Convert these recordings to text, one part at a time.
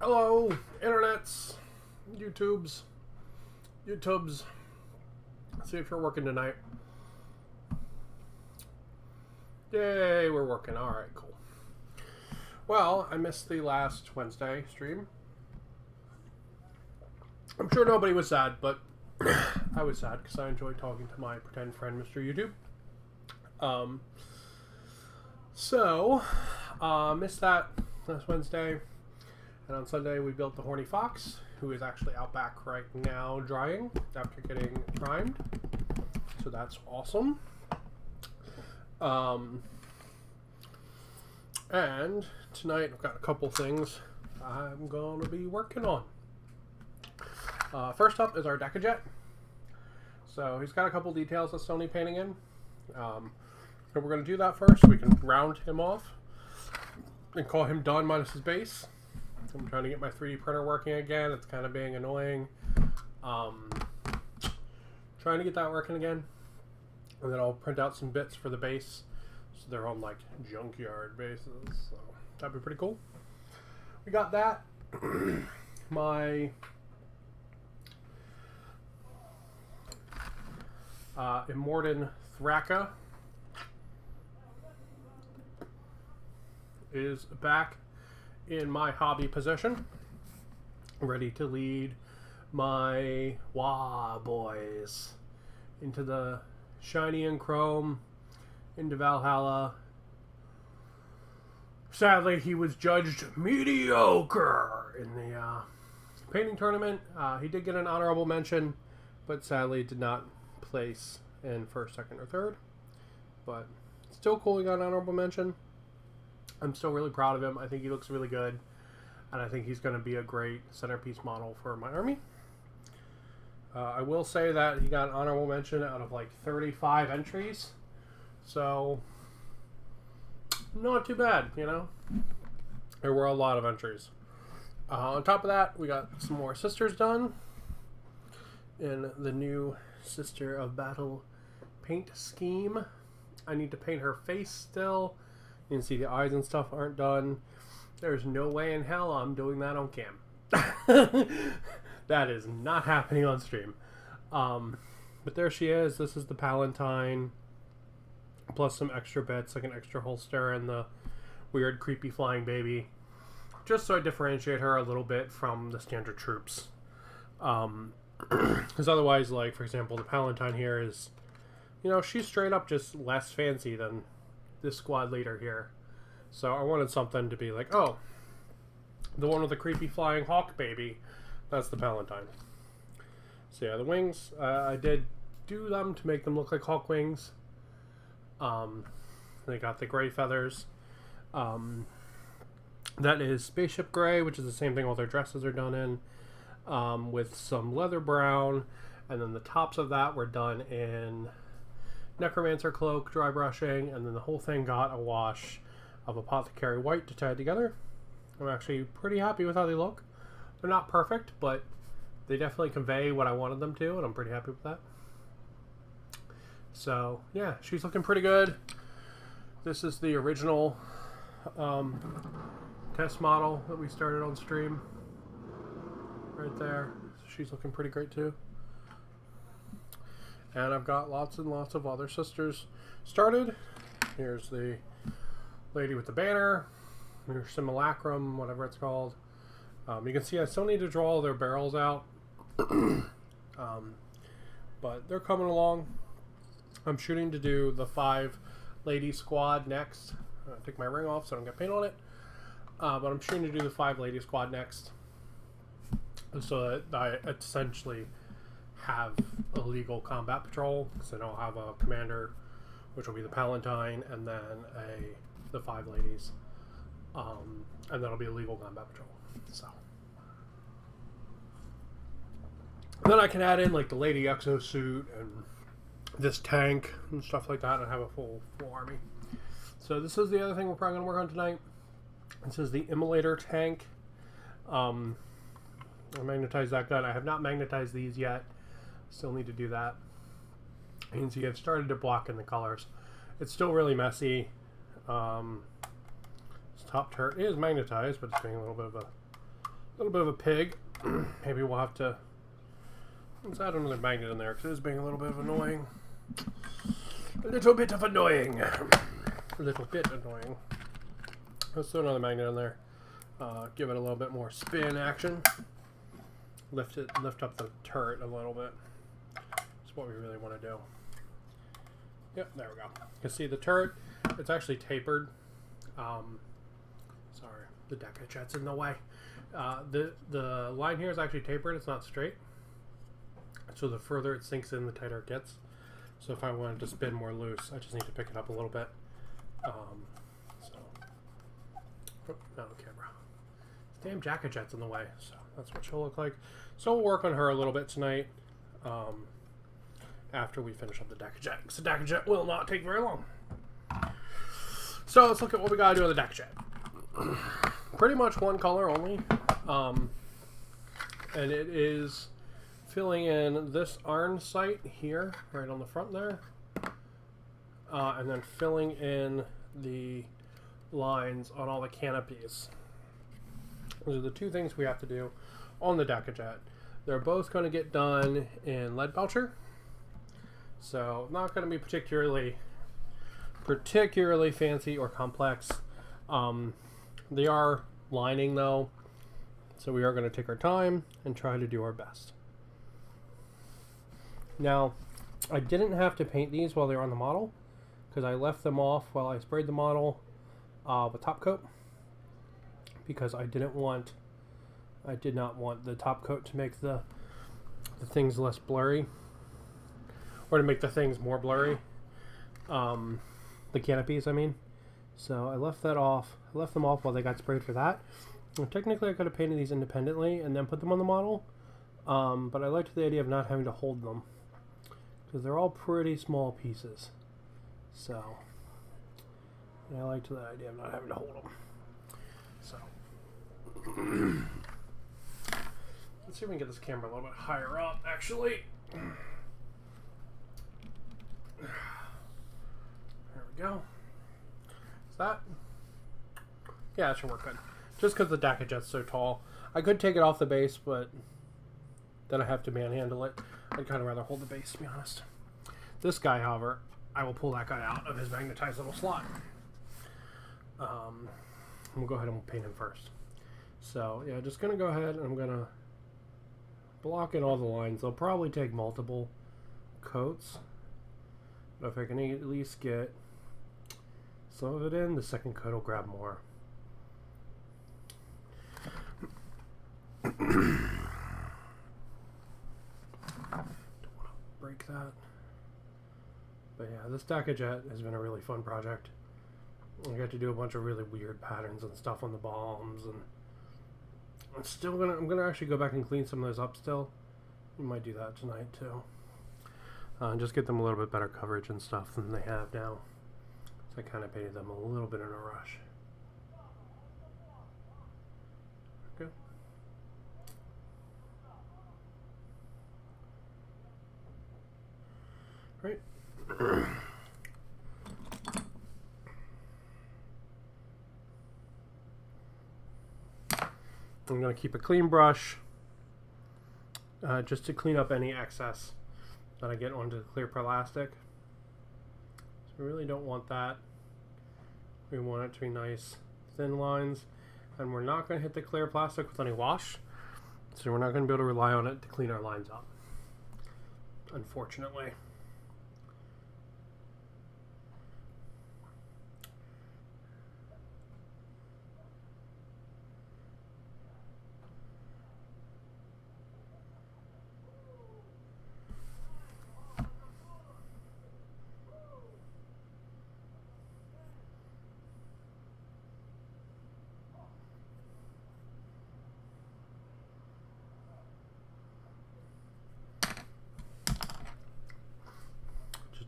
Hello, internets, YouTubes. Let's see if you're working tonight. Yay, we're working. Alright, cool. Well, I missed the last Wednesday stream. I'm sure nobody was sad, but I was sad because I enjoyed talking to my pretend friend, Mr. YouTube. Missed that last Wednesday. And on Sunday, we built the Horny Fox, who is actually out back right now drying after getting primed. So that's awesome. And tonight, I've got a couple things I'm going to be working on. First up is our Decajet. So he's got a couple details that still need painting in. So we're going to do that first. We can round him off and call him done minus his base. I'm trying to get my 3D printer working again. It's kind of being annoying. Trying to get that working again. And then I'll print out some bits for the base. So they're on like junkyard bases. So that'd be pretty cool. We got that. My Immortan Thraka is back in my hobby position, ready to lead my boys into the shiny and chrome, into Valhalla. Sadly, he was judged mediocre in the painting tournament. He did get an honorable mention, but sadly did not place in first, second, or third. But still cool he got an honorable mention. I'm still really proud of him. I think he looks really good. And I think he's going to be a great centerpiece model for my army. I will say that he got an honorable mention out of like 35 entries. So, not too bad, you know? There were a lot of entries. On top of that, we got some more sisters done in the new Sister of Battle paint scheme. I need to paint her face still. You can see the eyes and stuff aren't done. There's no way in hell I'm doing that on cam. That is not happening on stream. But there she is. This is the Palatine. Plus some extra bits, like an extra holster and the weird creepy flying baby. Just so I differentiate her a little bit from the standard troops. Because otherwise, like, for example, the Palatine here is, you know, she's straight up just less fancy than this squad leader here. So I wanted something to be like, oh, the one with the creepy flying hawk baby, that's the Palatine. So yeah, the wings, I did do them to make them look like hawk wings. They got the gray feathers. That is spaceship gray, which is the same thing all their dresses are done in, with some leather brown, and then the tops of that were done in necromancer cloak dry brushing, and then the whole thing got a wash of apothecary white to tie together. I'm actually pretty happy with how they look. They're not perfect, but they definitely convey what I wanted them to, and I'm pretty happy with that. So yeah, she's looking pretty good. This is the original test model that we started on stream right there. She's looking pretty great too. And I've got lots and lots of other sisters started. Here's the lady with the banner. Here's simulacrum, whatever it's called. You can see I still need to draw their barrels out. But they're coming along. I'm shooting to do the 5-lady squad next. Take my ring off so I don't get paint on it. But I'm shooting to do the 5-lady squad next. So that I essentially have a legal combat patrol, because then I'll have a commander, which will be the Palatine, and then the 5 ladies, and that'll be a legal combat patrol. So then I can add in like the lady exosuit and this tank and stuff like that, and have a full army. So this is the other thing we're probably going to work on tonight. This is the Immolator tank. I magnetized that gun. I have not magnetized these yet. Still need to do that. You can see I've started to block in the colors. It's still really messy. This top turret is magnetized, but it's being a little bit of a little bit of a pig. Maybe we'll have to... Let's add another magnet in there because it is being a little bit of annoying. A little bit of annoying. A little bit annoying. Let's throw another magnet in there. Give it a little bit more spin action. Lift up the turret a little bit. That's what we really want to do. Yep, there we go. You can see the turret. It's actually tapered. Sorry, the deck of jet's in the way. The line here is actually tapered. It's not straight. So the further it sinks in, the tighter it gets. So if I wanted to spin more loose, I just need to pick it up a little bit. Oh, no camera. This damn jacket jet's in the way, so that's what she'll look like. So we'll work on her a little bit tonight. After we finish up the deck of jet, because the deck of jet will not take very long. So let's look at what we gotta do on the deck of jet. Pretty much one color only, and it is filling in this iron sight here, right on the front there, and then filling in the lines on all the canopies. Those are the two things we have to do on the deck of jet. They're both going to get done in lead belcher, so not going to be particularly fancy or complex. They are lining though, so we are going to take our time and try to do our best. Now, I didn't have to paint these while they were on the model because I left them off while I sprayed the model with top coat, because I did not want the top coat to make the things less blurry, or to make the things more blurry. The canopies, I mean. So I left that off. I left them off while they got sprayed for that. And technically, I could have painted these independently and then put them on the model, but I liked the idea of not having to hold them because they're all pretty small pieces. So I liked the idea of not having to hold them. So let's see if we can get this camera a little bit higher up, actually. There we go. Is that? Yeah, that should work good. Just because the deck of jet's so tall. I could take it off the base, but then I have to manhandle it. I'd kind of rather hold the base, to be honest. This guy, however, I will pull that guy out of his magnetized little slot. We'll go ahead and paint him first. So, yeah, just going to go ahead and I'm going to block in all the lines. They'll probably take multiple coats. But if I can at least get some of it in, the second coat will grab more. Don't want to break that. But yeah, this deck of jet has been a really fun project. I got to do a bunch of really weird patterns and stuff on the bombs, and I'm gonna actually go back and clean some of those up still. We might do that tonight too. And just get them a little bit better coverage and stuff than they have now. So I kind of painted them a little bit in a rush. Okay. Right. I'm going to keep a clean brush just to clean up any excess that I get onto the clear plastic. So we really don't want that. We want it to be nice thin lines, and we're not going to hit the clear plastic with any wash, so we're not going to be able to rely on it to clean our lines up, unfortunately.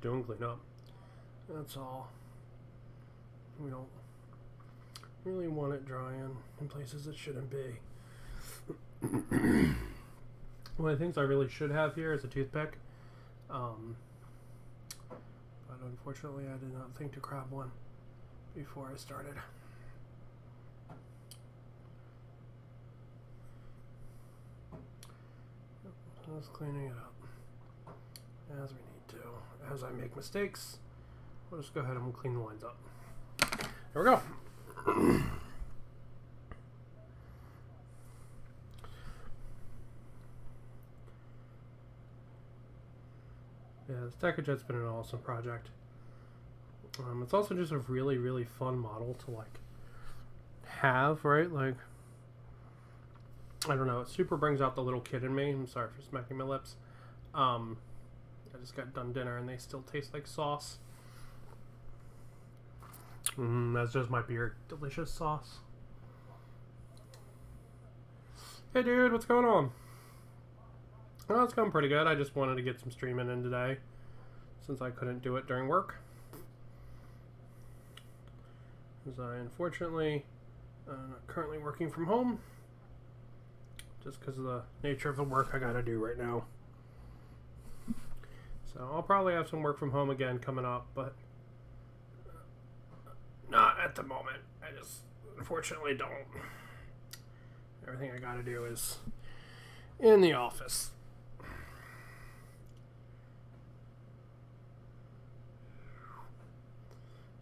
Doing cleanup. That's all. We don't really want it drying in places it shouldn't be. One of the things I really should have here is a toothpick. But unfortunately I did not think to grab one before I started. Just cleaning it up as we need to. As I make mistakes, we'll just go ahead and clean the lines up. There we go. Yeah, this Decajet's been an awesome project. It's also just a really, really fun model to like have, right? Like, I don't know, it super brings out the little kid in me. I'm sorry for smacking my lips. I just got done dinner and they still taste like sauce. That's just my beer. Delicious sauce. Hey dude, what's going on? Oh, it's going pretty good. I just wanted to get some streaming in today since I couldn't do it during work. As I unfortunately currently working from home just because of the nature of the work I gotta do right now. So I'll probably have some work from home again coming up, but not at the moment. I just unfortunately don't. Everything I gotta do is in the office.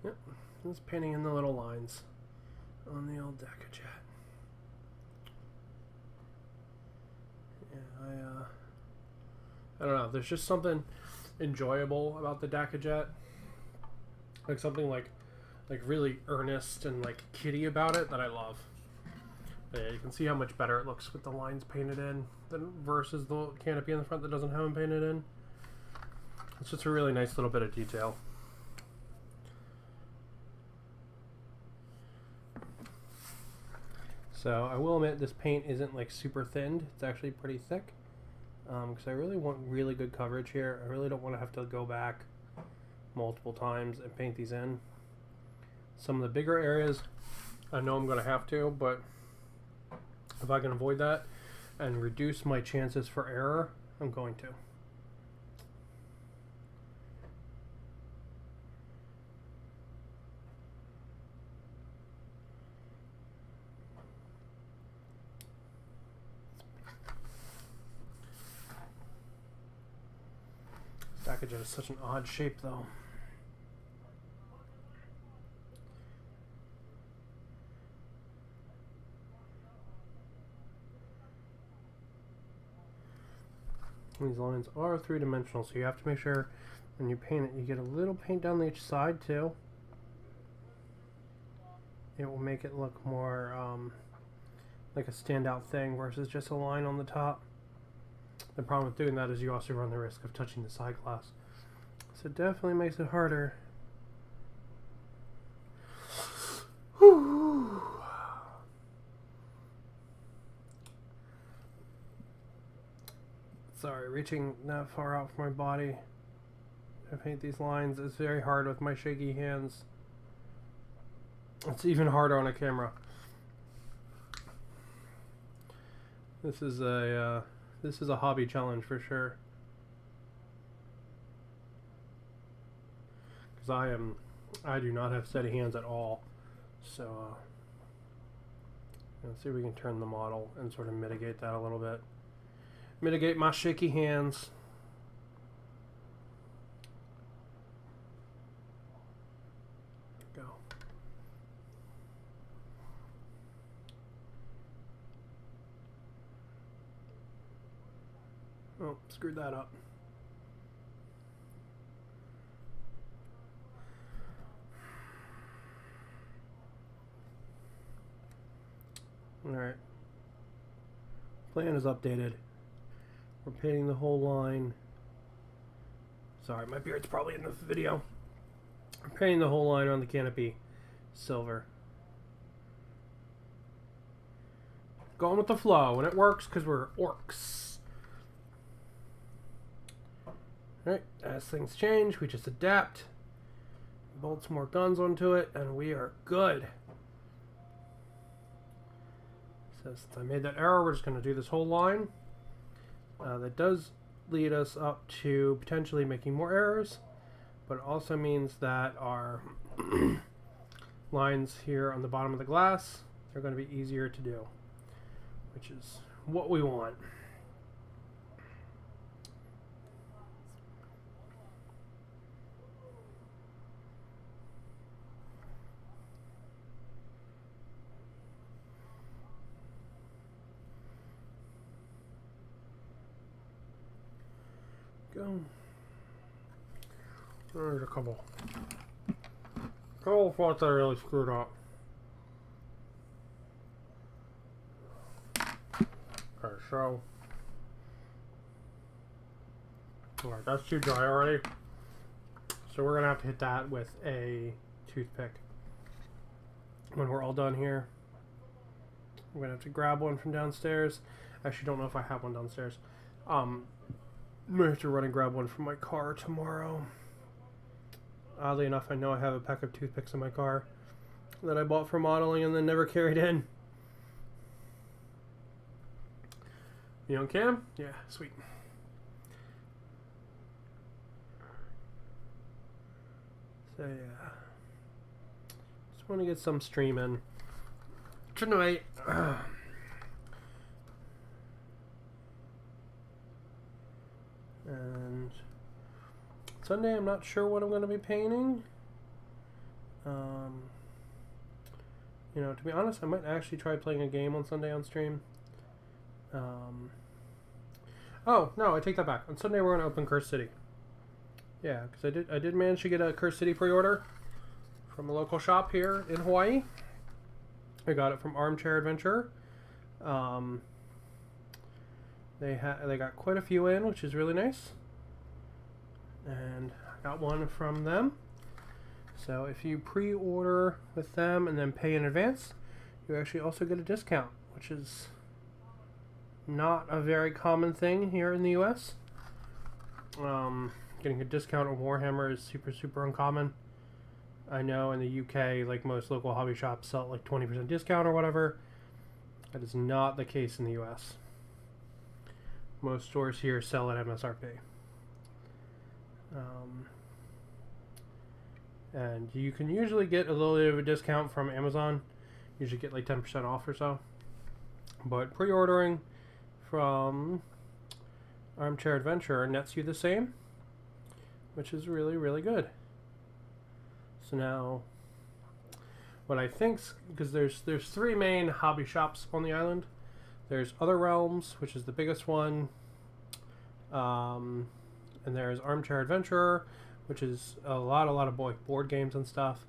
Yep, just painting in the little lines on the old Decajet. Yeah, I don't know. There's just something enjoyable about the Decajet, like something like really earnest and like kiddie about it that I love. Yeah, you can see how much better it looks with the lines painted in than versus the canopy in the front that doesn't have them painted in. It's just a really nice little bit of detail. So I will admit this paint isn't like super thinned. It's actually pretty thick because I really want really good coverage here. I really don't want to have to go back multiple times and paint these in. Some of the bigger areas I know I'm going to have to, but if I can avoid that and reduce my chances for error, I'm going to. Decajet is such an odd shape though. These lines are three-dimensional, so you have to make sure when you paint it, you get a little paint down each side too. It will make it look more like a standout thing versus just a line on the top. The problem with doing that is you also run the risk of touching the side glass. So it definitely makes it harder. Whew. Sorry, reaching that far out from my body to paint these lines is very hard with my shaky hands. It's even harder on a camera. This is a hobby challenge for sure. Because I do not have steady hands at all. So let's see if we can turn the model and sort of mitigate that a little bit. Mitigate my shaky hands. Go. Oh, screwed that up. Alright. Plan is updated. We're painting the whole line. Sorry, my beard's probably in the video. I'm painting the whole line on the canopy silver. Going with the flow, and it works because we're orcs. Alright, as things change, we just adapt. Bolt some more guns onto it, and we are good. So since I made that error, we're just going to do this whole line. That does lead us up to potentially making more errors, but it also means that our lines here on the bottom of the glass are going to be easier to do, which is what we want. go. There's a couple spots that I really screwed up. Okay, so alright, that's too dry already. So we're gonna have to hit that with a toothpick. When we're all done here, I'm gonna have to grab one from downstairs. Actually, don't know if I have one downstairs. I'm gonna have to run and grab one from my car tomorrow. Oddly enough, I know I have a pack of toothpicks in my car that I bought for modeling and then never carried in. You on cam? Yeah, sweet. So yeah, just want to get some streaming tonight. And Sunday, I'm not sure what I'm going to be painting. You know, to be honest, I might actually try playing a game on Sunday on stream. Oh no, I take that back. On Sunday, we're going to open Curse City. Yeah, because I did manage to get a Curse City pre-order from a local shop here in Hawaii. I got it from Armchair Adventure. They got quite a few in, which is really nice. And I got one from them. So if you pre-order with them and then pay in advance, you actually also get a discount, which is not a very common thing here in the US. Getting a discount on Warhammer is super uncommon. I know in the UK, like most local hobby shops sell like 20% discount or whatever. That is not the case in the US. Most stores here sell at MSRP. And you can usually get a little bit of a discount from Amazon. Usually get like 10% off or so. But pre-ordering from Armchair Adventure nets you the same, which is really good. So now, what I think, because there's three main hobby shops on the island. There's Other Realms, which is the biggest one, and there's Armchair Adventure, which is a lot of board games and stuff,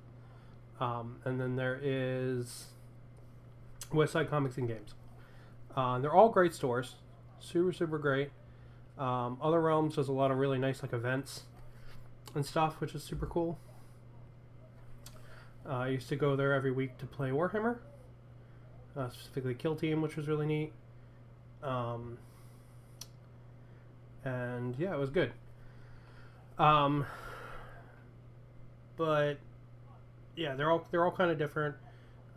and then there is Westside Comics and Games. They're all great stores, super great. Other Realms does a lot of really nice like events and stuff, which is super cool. I used to go there every week to play Warhammer, specifically Kill Team, which was really neat. And yeah, it was good. But yeah, they're all kind of different.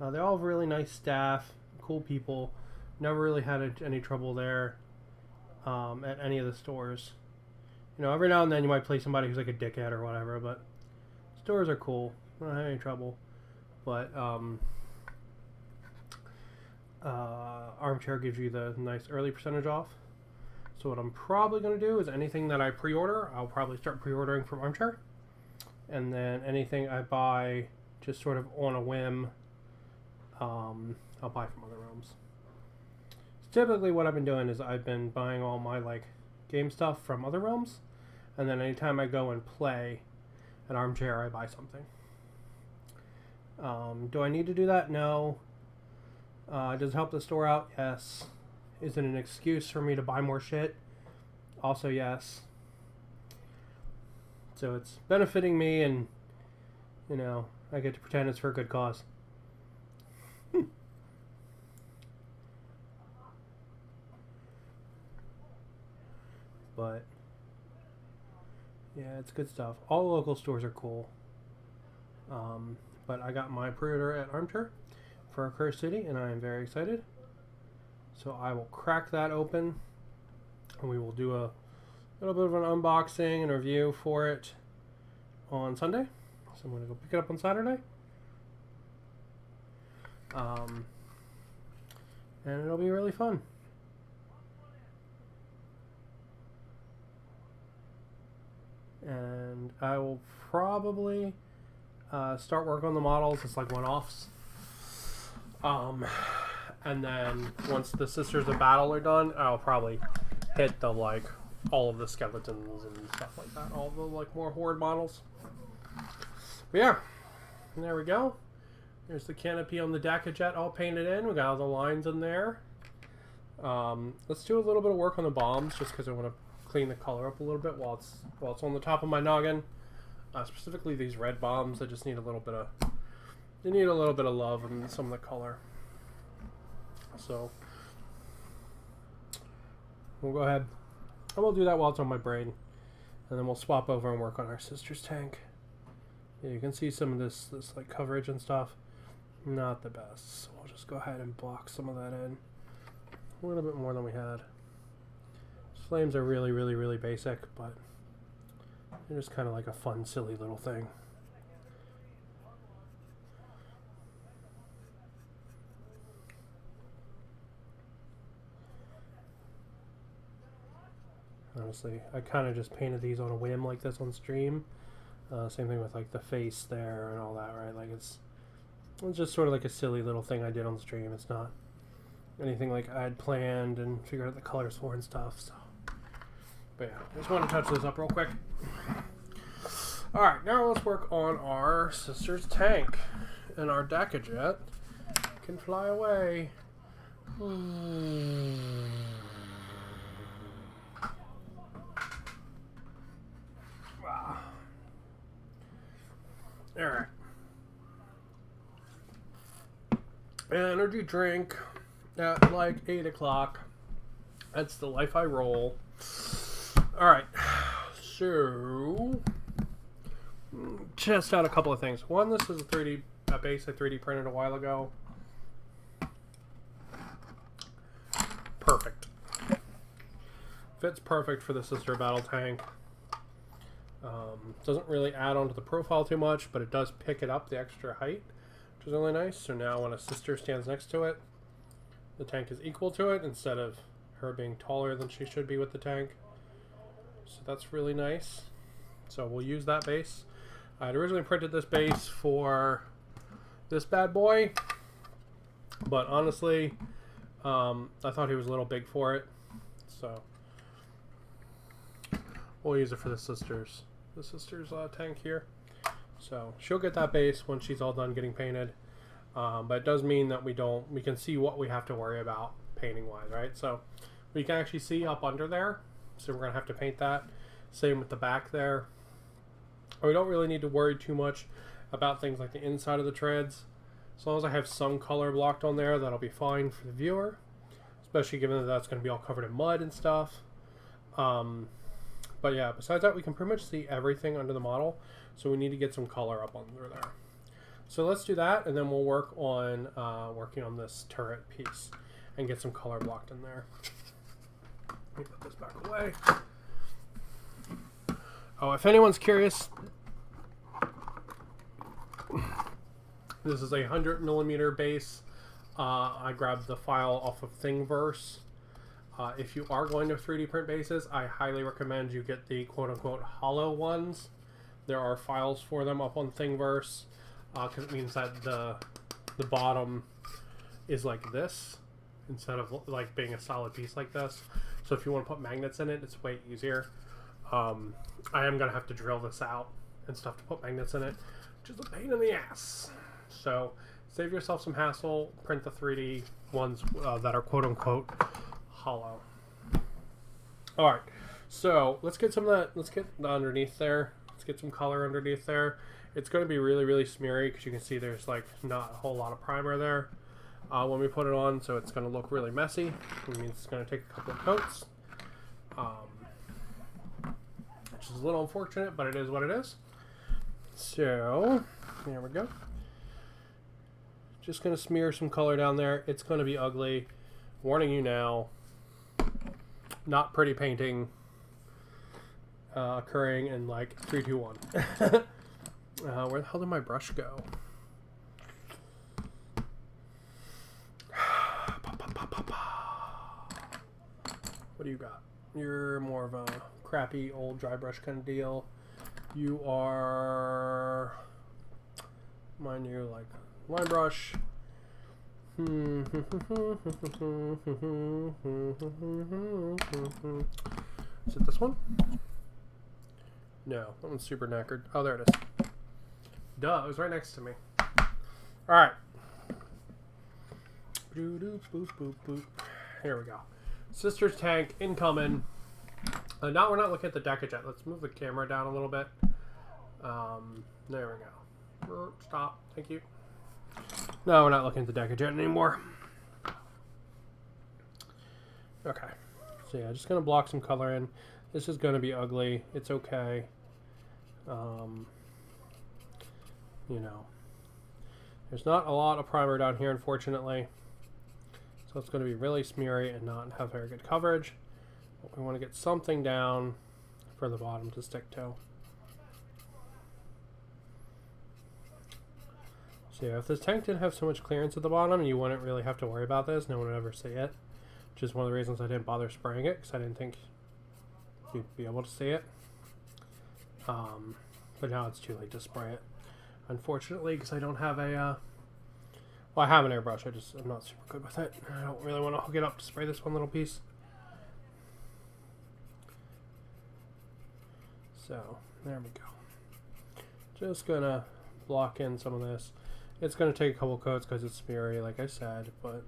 They all have really nice staff, cool people. Never really had any trouble there at any of the stores. You know, every now and then you might play somebody who's like a dickhead or whatever, but stores are cool. I don't have any trouble. But Armchair gives you the nice early percentage off. So what I'm probably going to do is anything that I pre-order, I'll probably start pre-ordering from Armchair. And then anything I buy just sort of on a whim, I'll buy from Other Realms. So typically what I've been doing is I've been buying all my like game stuff from Other Realms. And then anytime I go and play at Armchair, I buy something. Do I need to do that? No. Does it help the store out? Yes. Is it an excuse for me to buy more shit? Also, yes. So it's benefiting me, and, you know, I get to pretend it's for a good cause. But, yeah, it's good stuff. All the local stores are cool. But I got my pre-order at Armchair for Curse City, and I am very excited. So I will crack that open, and we will do a little bit of an unboxing and review for it on Sunday. So I'm going to go pick it up on Saturday. And it'll be really fun. And I will probably start work on the models. It's like one-offs. And then once the Sisters of Battle are done, I'll probably hit the like all of the skeletons and stuff like that, all the like more horde models. But yeah, there we go. There's the canopy on the Dacajet all painted in. We got all the lines in there. Let's do a little bit of work on the bombs, just because I want to clean the color up a little bit while it's on the top of my noggin. Specifically these red bombs, they just need a little bit of love and some of the color. So we'll go ahead and we'll do that while it's on my brain, and then we'll swap over and work on our sister's tank. Yeah, you can see some of this like coverage and stuff. Not the best. So we'll just go ahead and block some of that in. A little bit more than we had. Flames are really, really, really basic, but they're just kind of like a fun, silly little thing. Honestly, I kind of just painted these on a whim like this on stream. Same thing with like the face there and all that, right? Like it's just sort of like a silly little thing I did on stream. It's not anything like I had planned and figured out the colors for and stuff. So, but yeah, I just want to touch this up real quick. All right, now let's work on our sister's tank, and our Dacajet can fly away. All right. Energy drink at like 8 o'clock. That's the life I roll. All right. So, test out a couple of things. One, this is a base I 3D printed a while ago. Perfect. Fits perfect for the Sister Battle tank. Doesn't really add on to the profile too much, but it does pick it up the extra height, which is really nice. So now when a sister stands next to it, the tank is equal to it instead of her being taller than she should be with the tank. So that's really nice. So we'll use that base. I had originally printed this base for this bad boy, but honestly, I thought he was a little big for it. So we'll use it for the sister's tank here. So she'll get that base when she's all done getting painted. But it does mean that we can see what we have to worry about painting wise, right? So we can actually see up under there. So we're gonna have to paint that. Same with the back there. We don't really need to worry too much about things like the inside of the treads. As long as I have some color blocked on there, that'll be fine for the viewer. Especially given that that's gonna be all covered in mud and stuff. But yeah, besides that, we can pretty much see everything under the model. So we need to get some color up under there. So let's do that, and then we'll work on working on this turret piece and get some color blocked in there. Let me put this back away. Oh, if anyone's curious, this is a 100mm base. I grabbed the file off of Thingiverse. If you are going to 3D print bases, I highly recommend you get the quote-unquote hollow ones. There are files for them up on Thingiverse, because it means that the bottom is like this instead of like being a solid piece like this. So if you want to put magnets in it, it's way easier. I am going to have to drill this out and stuff to put magnets in it, which is a pain in the ass. So save yourself some hassle, print the 3D ones that are quote-unquote hollow. All right, so let's get some of that. Let's get the underneath there. Let's get some color underneath there. It's going to be really, really smeary because you can see there's like not a whole lot of primer there when we put it on, so it's going to look really messy. It means it's going to take a couple of coats, which is a little unfortunate, but it is what it is. So there we go. Just going to smear some color down there. It's going to be ugly. Warning you now. Not pretty painting occurring in like 3, 2, 1. Where the hell did my brush go? What do you got? You're more of a crappy old dry brush kind of deal. You are, mind you, like line brush. Is it this one? No, that one's super knackered. Oh, there it is. Duh, it was right next to me. Alright. Boop, boop, boop, boop. Here we go. Sister's tank incoming. Now we're not looking at the deckage yet. Let's move the camera down a little bit. There we go. Stop. Thank you. No, we're not looking at the deckage yet anymore. Okay. So yeah, just going to block some color in. This is going to be ugly. It's okay. You know, there's not a lot of primer down here, unfortunately. So it's going to be really smeary and not have very good coverage. But we want to get something down for the bottom to stick to. So yeah, if this tank didn't have so much clearance at the bottom, you wouldn't really have to worry about this. No one would ever see it. Which is one of the reasons I didn't bother spraying it, because I didn't think you'd be able to see it. But now it's too late to spray it. Unfortunately, because I don't have a... well, I have an airbrush, I'm not super good with it. I don't really want to hook it up to spray this one little piece. So, there we go. Just gonna block in some of this. It's gonna take a couple coats because it's smeary, like I said, but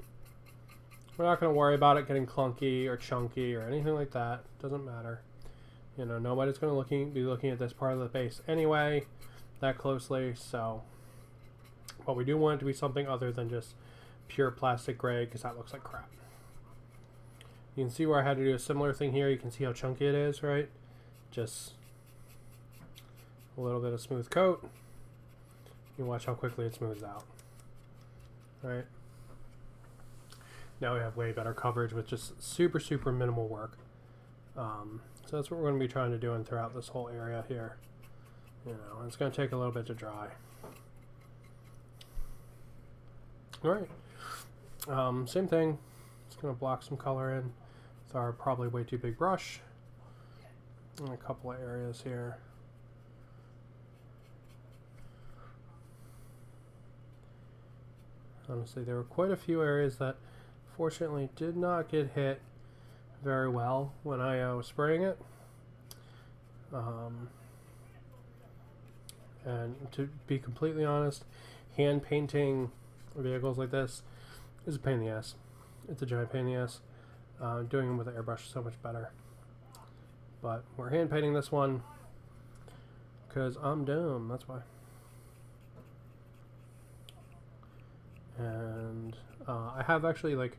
we're not gonna worry about it getting clunky or chunky or anything like that. Doesn't matter. You know, nobody's gonna be looking at this part of the base anyway that closely, so but we do want it to be something other than just pure plastic gray, because that looks like crap. You can see where I had to do a similar thing here. You can see how chunky it is, right? Just a little bit of smooth coat. You watch how quickly it smooths out. Right? Now we have way better coverage with just super, super minimal work. So that's what we're going to be trying to do throughout this whole area here. You know, it's going to take a little bit to dry. Alright. Same thing. Just going to block some color in with our probably way too big brush. And a couple of areas here. Honestly, there were quite a few areas that fortunately did not get hit very well when I was spraying it. And to be completely honest, hand painting vehicles like this is a pain in the ass. It's a giant pain in the ass. Doing them with an airbrush is so much better. But we're hand painting this one because I'm dumb, that's why. And I have actually, like,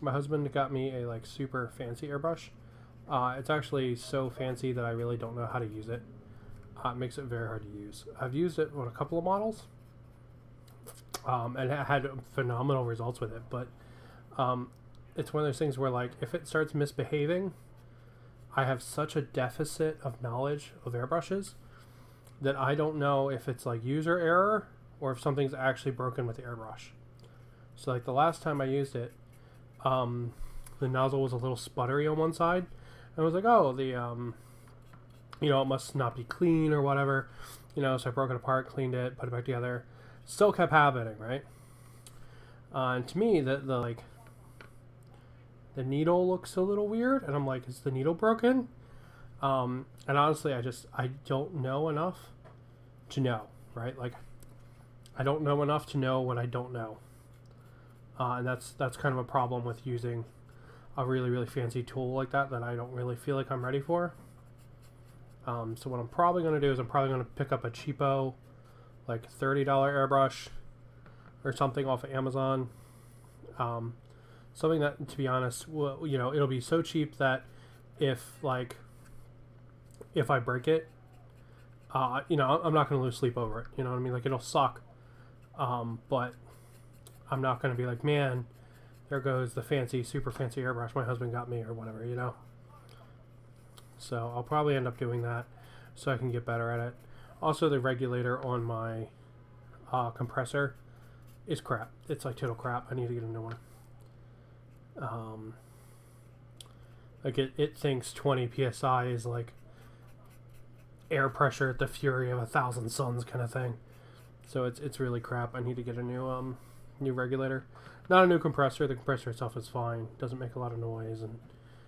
my husband got me a like super fancy airbrush. It's actually so fancy that I really don't know how to use it. It makes it very hard to use. I've used it on a couple of models, and I had phenomenal results with it. But it's one of those things where, like, if it starts misbehaving, I have such a deficit of knowledge of airbrushes that I don't know if it's like user error or if something's actually broken with the airbrush. So like the last time I used it, the nozzle was a little sputtery on one side. And I was like, oh, the, you know, it must not be clean or whatever. You know, so I broke it apart, cleaned it, put it back together. Still kept happening, right? And to me, the needle looks a little weird. And I'm like, is the needle broken? And honestly, I don't know enough to know, right? Like, I don't know enough to know what I don't know. And that's kind of a problem with using a really, really fancy tool like that I don't really feel like I'm ready for. So what I'm probably going to do is I'm probably going to pick up a cheapo, like $30 airbrush or something off of Amazon. Something that, to be honest, you know, it'll be so cheap that if I break it, you know, I'm not going to lose sleep over it. You know what I mean? Like, it'll suck. But I'm not going to be like, man, there goes the fancy, super fancy airbrush my husband got me or whatever, you know? So I'll probably end up doing that so I can get better at it. Also, the regulator on my compressor is crap. It's like total crap. I need to get a new one. Like it thinks 20 psi is like air pressure at the fury of 1,000 suns kind of thing. So it's really crap. I need to get a new regulator. Not a new compressor. The compressor itself is fine. Doesn't make a lot of noise, and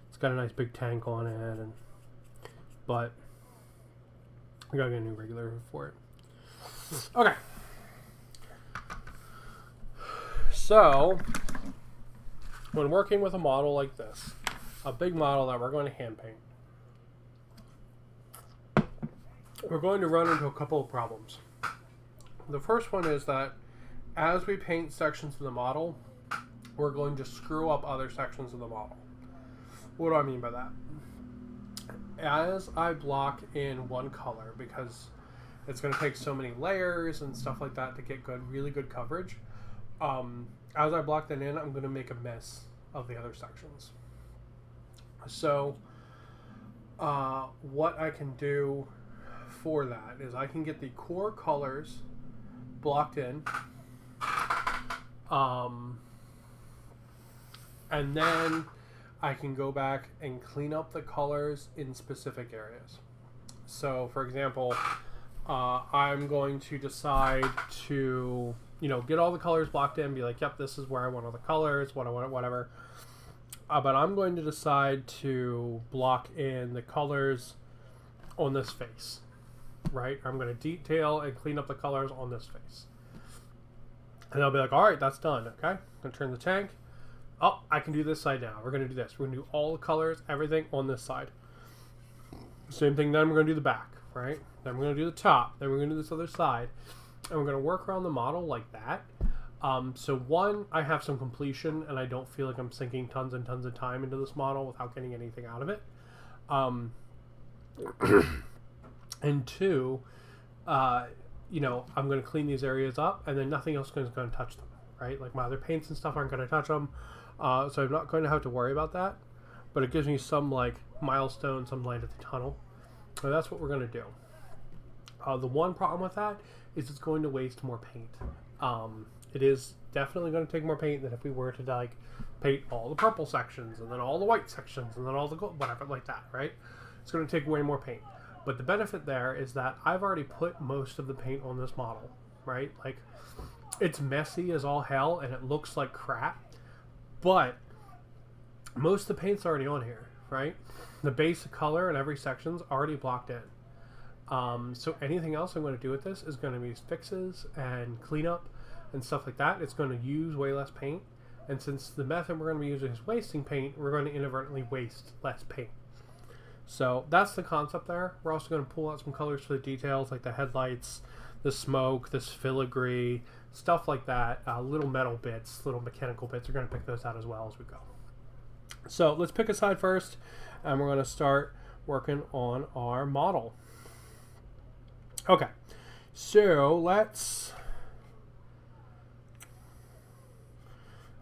it's got a nice big tank on it, and but I gotta get a new regulator for it. Okay. So, when working with a model like this, a big model that we're going to hand paint, we're going to run into a couple of problems. The first one is that as we paint sections of the model, we're going to screw up other sections of the model. What do I mean by that? As I block in one color, because it's going to take so many layers and stuff like that to get really good coverage, as I block that in, I'm going to make a mess of the other sections. So what I can do for that is I can get the core colors blocked in, and then I can go back and clean up the colors in specific areas. So for example, I'm going to decide to, get all the colors blocked in, be like, yep, this is where I want all the colors, what I want, whatever. But I'm going to decide to block in the colors on this face, right? I'm going to detail and clean up the colors on this face. And I'll be like, all right, that's done, okay? I'm going to turn the tank. Oh, I can do this side now. We're going to do this. We're going to do all the colors, everything on this side. Same thing, then we're going to do the back, right? Then we're going to do the top. Then we're going to do this other side. And we're going to work around the model like that. So one, I have some completion, and I don't feel like I'm sinking tons and tons of time into this model without getting anything out of it. And two, I'm going to clean these areas up, and then nothing else is going to touch them, right? Like my other paints and stuff aren't going to touch them. So I'm not going to have to worry about that. But it gives me some milestone, some light at the tunnel. So that's what we're going to do. The one problem with that is it's going to waste more paint. It is definitely going to take more paint than if we were to paint all the purple sections and then all the white sections and then all the gold, whatever, like that, right? It's going to take way more paint. But the benefit there is that I've already put most of the paint on this model, right? Like, it's messy as all hell and it looks like crap, but most of the paint's already on here, right? The base color in every section's already blocked in. So anything else I'm going to do with this is going to be fixes and cleanup and stuff like that. It's going to use way less paint, and since the method we're going to be using is wasting paint, we're going to inadvertently waste less paint. So that's the concept there. We're also going to pull out some colors for the details, like the headlights, the smoke, this filigree, stuff like that. Little metal bits, little mechanical bits. We're going to pick those out as well as we go. So let's pick a side first, and we're going to start working on our model. Okay, so let's...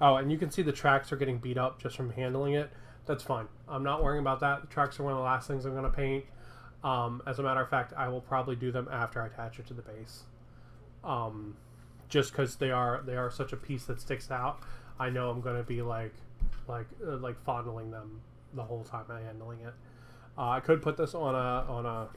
Oh, and you can see the tracks are getting beat up just from handling it. That's fine. I'm not worrying about that. The tracks are one of the last things I'm going to paint. As a matter of fact, I will probably do them after I attach it to the base. Just because they are such a piece that sticks out. I know I'm going to be like fondling them the whole time I'm handling it. I could put this on a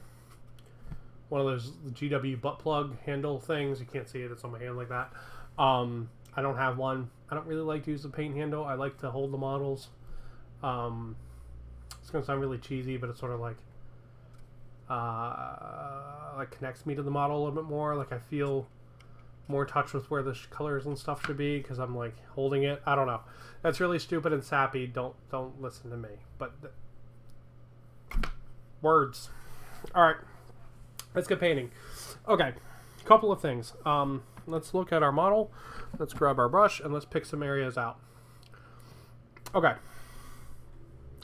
one of those GW butt plug handle things. You can't see it. It's on my hand like that. I don't have one. I don't really like to use the paint handle. I like to hold the models. It's going to sound really cheesy, but it's sort of like connects me to the model a little bit more. Like I feel more in touch with where the colors and stuff should be because I'm like holding it. I don't know. That's really stupid and sappy. Don't listen to me. But words. All right. Let's get painting. Okay. Couple of things. Let's look at our model. Let's grab our brush and let's pick some areas out. Okay.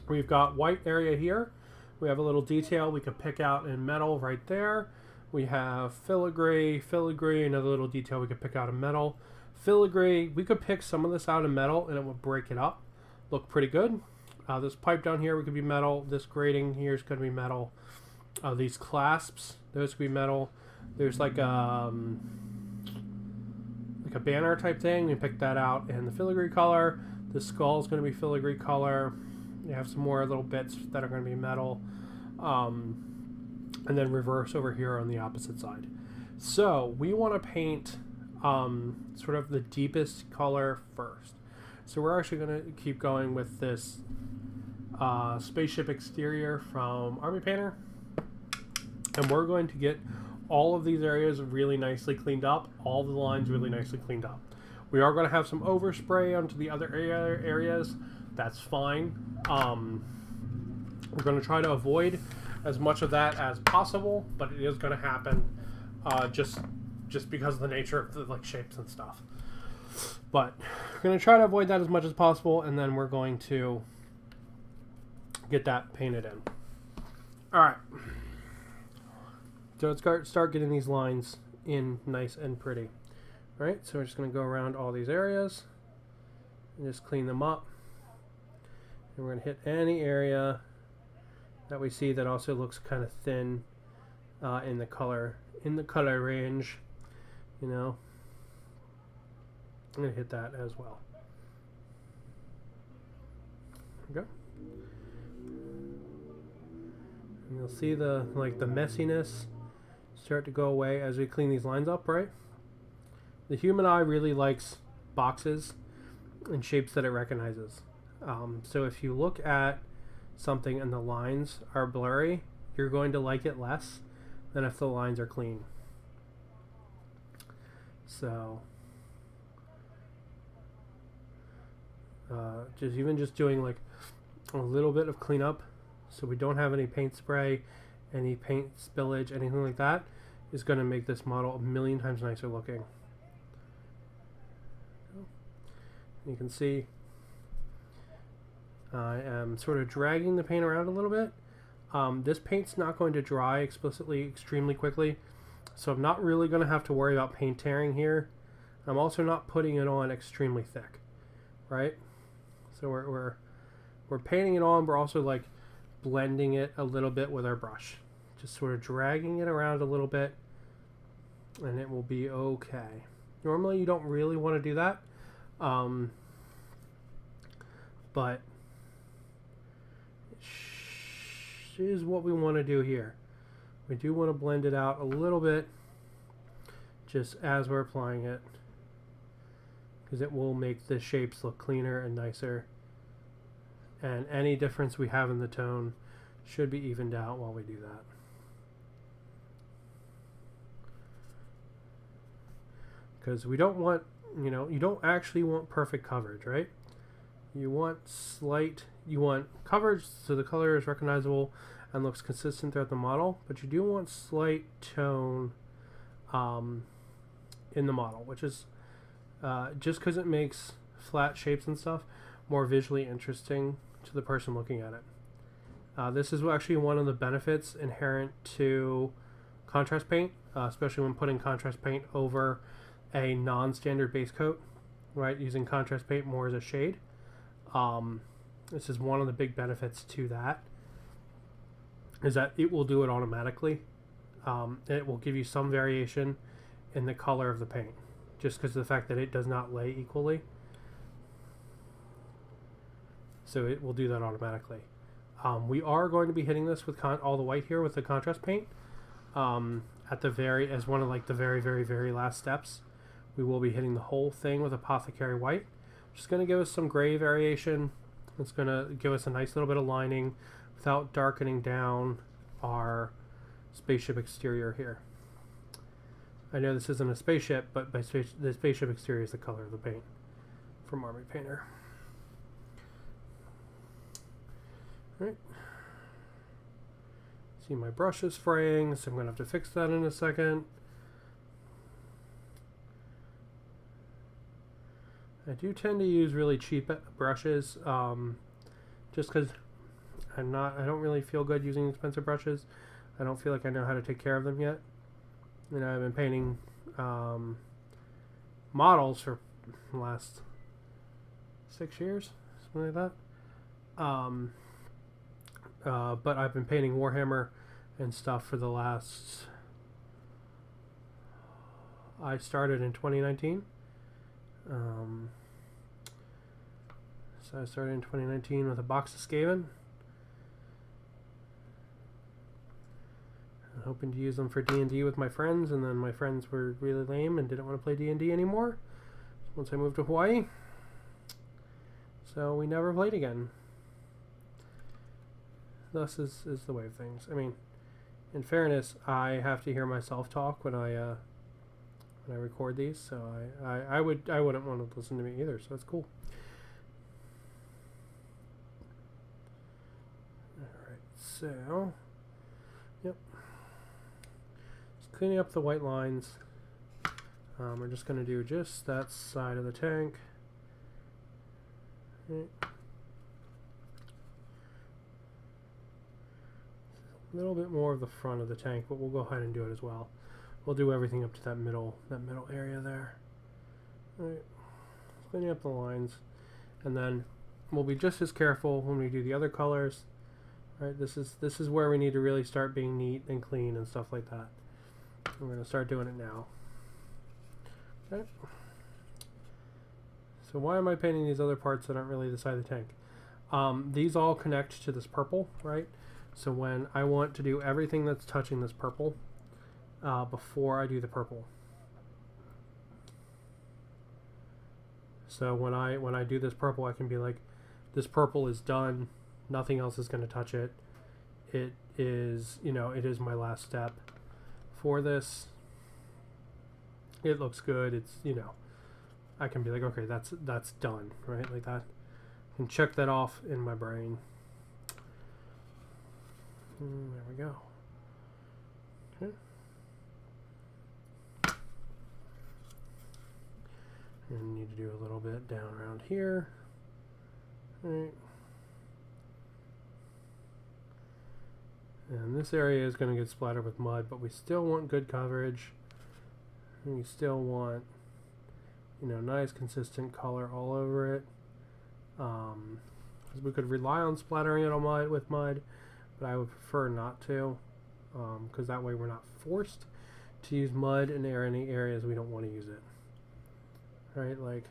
We've got white area here. We have a little detail we could pick out in metal right there. We have filigree, another little detail we could pick out in metal. Filigree, we could pick some of this out in metal and it would break it up. Look pretty good. This pipe down here could be metal. This grating here is going to be metal. These clasps, those could be metal. There's like a banner type thing. We pick that out in the filigree color. The skull is going to be filigree color. You have some more little bits that are going to be metal. And then reverse over here on the opposite side. So we want to paint sort of the deepest color first. So we're actually going to keep going with this spaceship exterior from Army Painter. And we're going to get all of these areas really nicely cleaned up, all the lines really nicely cleaned up. We are going to have some overspray onto the other areas. That's fine. We're going to try to avoid as much of that as possible, but it is going to happen just because of the nature of the shapes and stuff. But we're going to try to avoid that as much as possible, and then we're going to get that painted in. All right. So let's start getting these lines in nice and pretty. All right, so we're just going to go around all these areas and just clean them up. And we're going to hit any area that we see that also looks kind of thin in the color range. You know, I'm going to hit that as well. There we go. And you'll see the messiness start to go away as we clean these lines up, right? The human eye really likes boxes and shapes that it recognizes. So if you look at something and the lines are blurry, you're going to like it less than if the lines are clean. So just doing like a little bit of cleanup so we don't have any paint spray, any paint spillage, anything like that, is going to make this model a million times nicer looking. You can see I am sort of dragging the paint around a little bit. This paint's not going to dry explicitly extremely quickly, so I'm not really going to have to worry about paint tearing here. I'm also not putting it on extremely thick, right? So we're painting it on, we're also like blending it a little bit with our brush, just sort of dragging it around a little bit, and it will be okay. Normally you don't really want to do that, but it is what we want to do here. We do want to blend it out a little bit just as we're applying it, because it will make the shapes look cleaner and nicer, and any difference we have in the tone should be evened out while we do that. Because we don't want, you don't actually want perfect coverage, right? You want coverage so the color is recognizable and looks consistent throughout the model, but you do want slight tone in the model, which is just because it makes flat shapes and stuff more visually interesting to the person looking at it. This is actually one of the benefits inherent to contrast paint, especially when putting contrast paint over a non-standard base coat, right? Using contrast paint more as a shade. This is one of the big benefits to that, is that it will do it automatically. It will give you some variation in the color of the paint, just because of the fact that it does not lay equally. So it will do that automatically. We are going to be hitting this with all the white here with the contrast paint. At the as one of like the very, very, very last steps, we will be hitting the whole thing with Apothecary White. Just going to give us some gray variation. It's going to give us a nice little bit of lining without darkening down our spaceship exterior here. I know this isn't a spaceship, but the spaceship exterior is the color of the paint from Army Painter. Alright. See, my brush is fraying, so I'm going to have to fix that in a second. I do tend to use really cheap brushes, just because I don't really feel good using expensive brushes. I don't feel like I know how to take care of them yet. I've been painting models for the last 6 years, something like that. But I've been painting Warhammer and stuff for the last... I started in 2019. So I started in 2019 with a box of Skaven. I'm hoping to use them for D&D with my friends, and then my friends were really lame and didn't want to play D&D anymore once I moved to Hawaii. So we never played again. Thus is the way of things. I mean, in fairness, I have to hear myself talk when I record these, so I wouldn't want to listen to me either. So it's cool. All right, so yep, just cleaning up the white lines. We're just going to do just that side of the tank. Right. A little bit more of the front of the tank, but we'll go ahead and do it as well. We'll do everything up to that middle area there. All right. Cleaning up the lines, and then we'll be just as careful when we do the other colors. Right. This is where we need to really start being neat and clean and stuff like that. We're going to start doing it now. Okay. So why am I painting these other parts that aren't really the side of the tank? These all connect to this purple, right? So when I want to do everything that's touching this purple before I do the purple. So when I do this purple, I can be like, this purple is done. Nothing else is going to touch it. It is, it is my last step for this. It looks good. It's, I can be like, okay, that's done, right? Like that. I can check that off in my brain. There we go. Okay. And need to do a little bit down around here. All right. And this area is going to get splattered with mud, but we still want good coverage. And we still want, nice consistent color all over it. Because we could rely on splattering it on with mud, but I would prefer not to, because that way we're not forced to use mud in any areas we don't want to use it. Right, like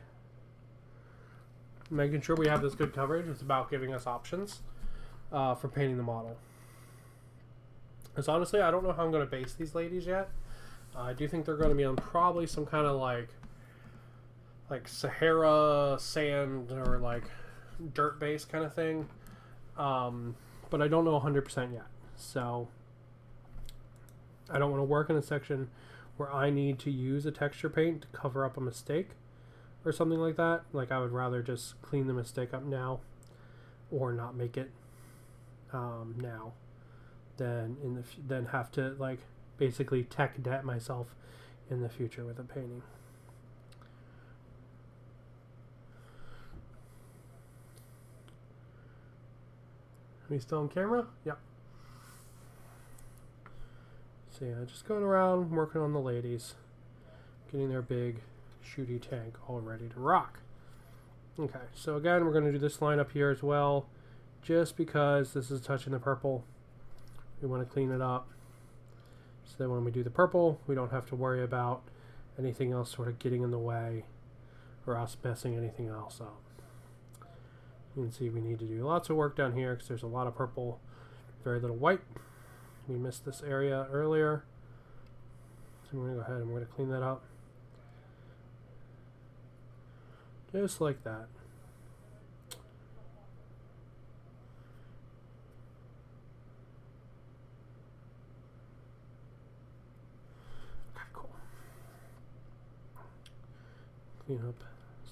making sure we have this good coverage. It's about giving us options for painting the model. Because honestly, I don't know how I'm going to base these ladies yet. I do think they're going to be on probably some kind of like Sahara sand or like dirt base kind of thing. But I don't know 100% yet. So I don't want to work in a section where I need to use a texture paint to cover up a mistake or something like that. Like I would rather just clean the mistake up now or not make it now than have to like basically tech debt myself in the future with a painting. Are we still on camera? Yep. So yeah, just going around working on the ladies, getting their big shooty tank all ready to rock. Okay, so again, we're going to do this line up here as well, just because this is touching the purple. We want to clean it up so that when we do the purple, we don't have to worry about anything else sort of getting in the way or us messing anything else up. You can see we need to do lots of work down here because there's a lot of purple, very little white. We missed this area earlier. So we're going to go ahead and we're going to clean that up. Just like that. Okay, cool. Clean up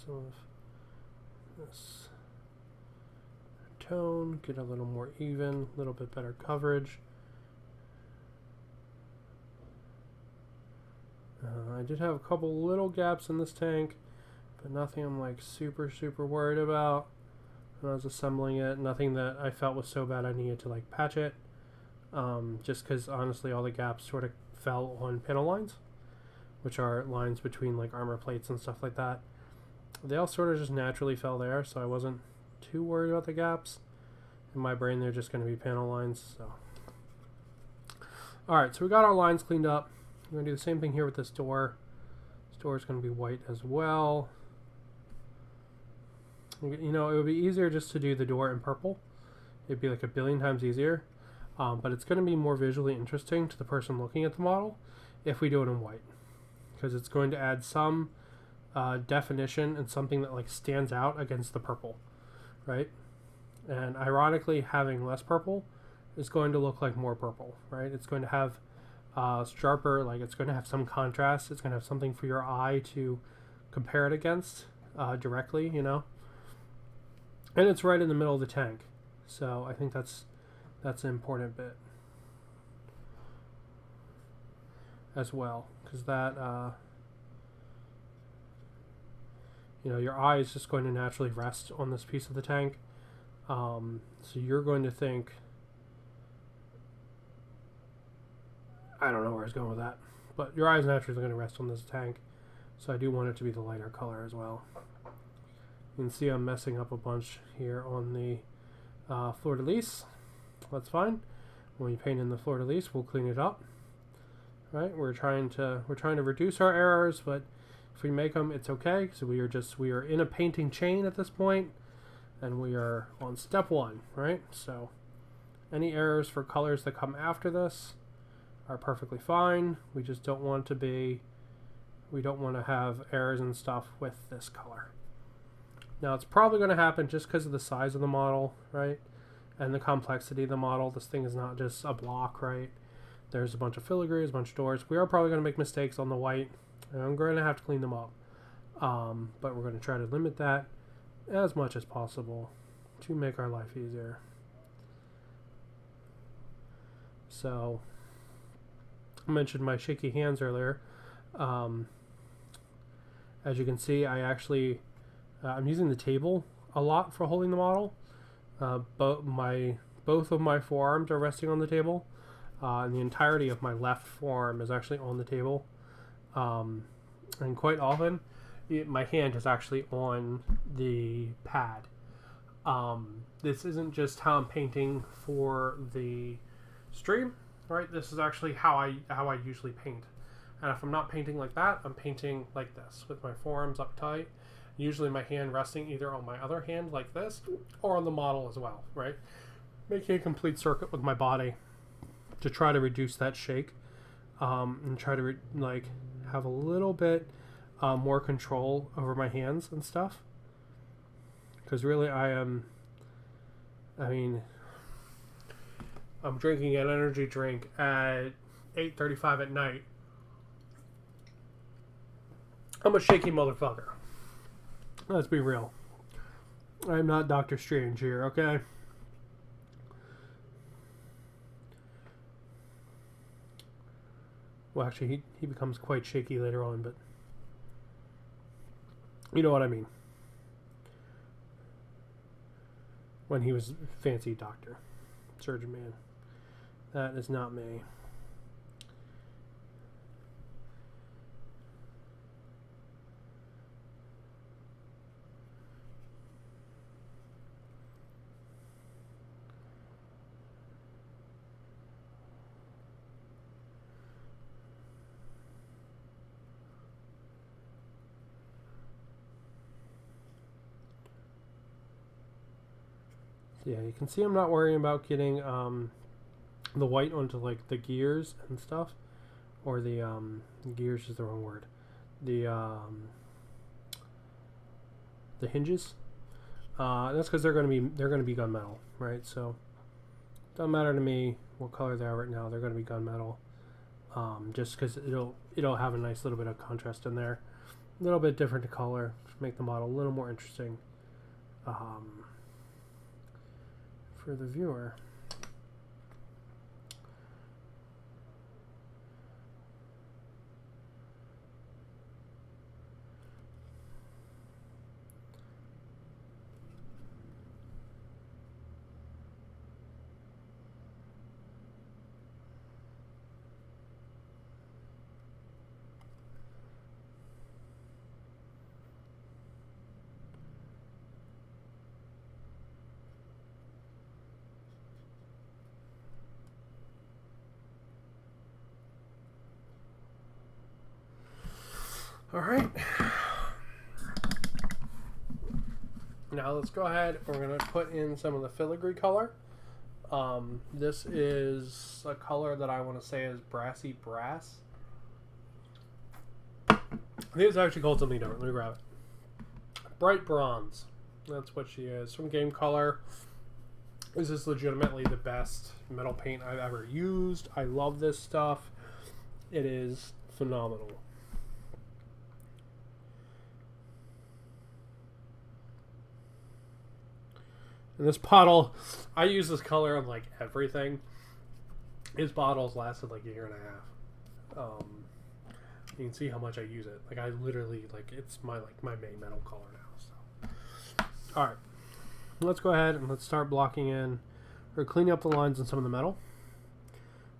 some of this tone, get a little more even, a little bit better coverage. I did have a couple little gaps in this tank, but nothing I'm like super worried about when I was assembling it. Nothing that I felt was so bad I needed to like patch it, just because honestly all the gaps sort of fell on panel lines, which are lines between like armor plates and stuff like that. They all sort of just naturally fell there, so I wasn't too worried about the gaps. In my brain they're just going to be panel lines. So alright, so we got our lines cleaned up. We're going to do the same thing here with this door. This door is going to be white as well. You know, it would be easier just to do the door in purple. It'd be like a billion times easier. But it's going to be more visually interesting to the person looking at the model if we do it in white. Because it's going to add some definition and something that like stands out against the purple. Right? And ironically, having less purple is going to look like more purple, right? It's going to have sharper, like it's going to have some contrast. It's going to have something for your eye to compare it against directly, you know. And it's right in the middle of the tank, so I think that's an important bit as well, because that you know, your eye is just going to naturally rest on this piece of the tank, so you're going to think, I don't know where I was going with that, but your eye is naturally going to rest on this tank, so I do want it to be the lighter color as well. You can see I'm messing up a bunch here on the fleur-de-lis. That's fine. When we paint in the fleur-de-lis, we'll clean it up. Right? We're trying to reduce our errors, but if we make them, it's okay. So we are in a painting chain at this point, and we are on step 1, right? So any errors for colors that come after this are perfectly fine. We just don't want to have errors and stuff with this color. Now it's probably going to happen just because of the size of the model, right? And the complexity of the model. This thing is not just a block, right? There's a bunch of filigrees, a bunch of doors. We are probably going to make mistakes on the white, and I'm going to have to clean them up. But we're going to try to limit that as much as possible to make our life easier. So, I mentioned my shaky hands earlier. As you can see, I'm using the table a lot for holding the model. Both of my forearms are resting on the table, and the entirety of my left forearm is actually on the table. And quite often, my hand is actually on the pad. This isn't just how I'm painting for the stream, right? This is actually how I usually paint. And if I'm not painting like that, I'm painting like this, with my forearms up tight. Usually my hand resting either on my other hand like this, or on the model as well, right? Making a complete circuit with my body to try to reduce that shake, and try to have a little bit more control over my hands and stuff. Because really I'm drinking an energy drink at 8:35 at night. I'm a shaky motherfucker. Let's be real. I'm not Doctor Strange here, okay? Well, actually, he becomes quite shaky later on, but you know what I mean. When he was fancy doctor, surgeon man. That is not me. Yeah, you can see I'm not worrying about getting the white onto like the gears and stuff, or the gears is the wrong word. The hinges. That's because they're going to be gunmetal, right? So it doesn't matter to me what color they are right now. They're going to be gunmetal, just because it'll have a nice little bit of contrast in there, a little bit different to color, to make the model a little more interesting. For the viewer. All right. Now let's go ahead. We're going to put in some of the filigree color. This is a color that I want to say is brassy brass. I think it's actually called something different. Let me grab it. Bright bronze. That's what she is. From Game Color. This is legitimately the best metal paint I've ever used. I love this stuff. It is phenomenal. And this bottle, I use this color on like everything. His bottles lasted like a year and a half. You can see how much I use it. Like I literally, like it's my main metal color now. So, all right, let's go ahead and let's start blocking in or cleaning up the lines on some of the metal.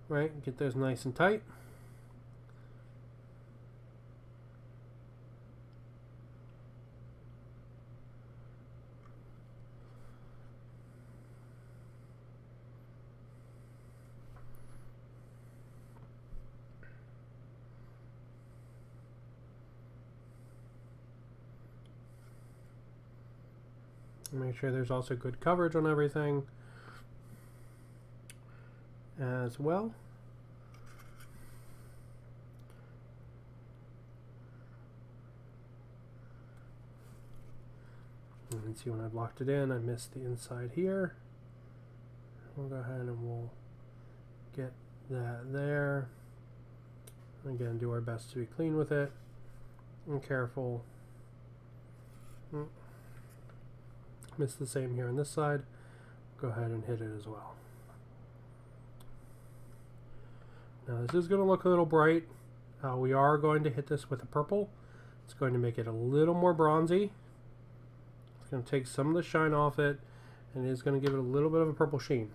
Right, get those nice and tight. Make sure there's also good coverage on everything as well. You can see when I blocked it in, I missed the inside here. We'll go ahead and we'll get that there. Again, do our best to be clean with it and careful. Miss the same here on this side. Go ahead and hit it as well. Now this is going to look a little bright. We are going to hit this with a purple. It's going to make it a little more bronzy. It's going to take some of the shine off it, and it is going to give it a little bit of a purple sheen.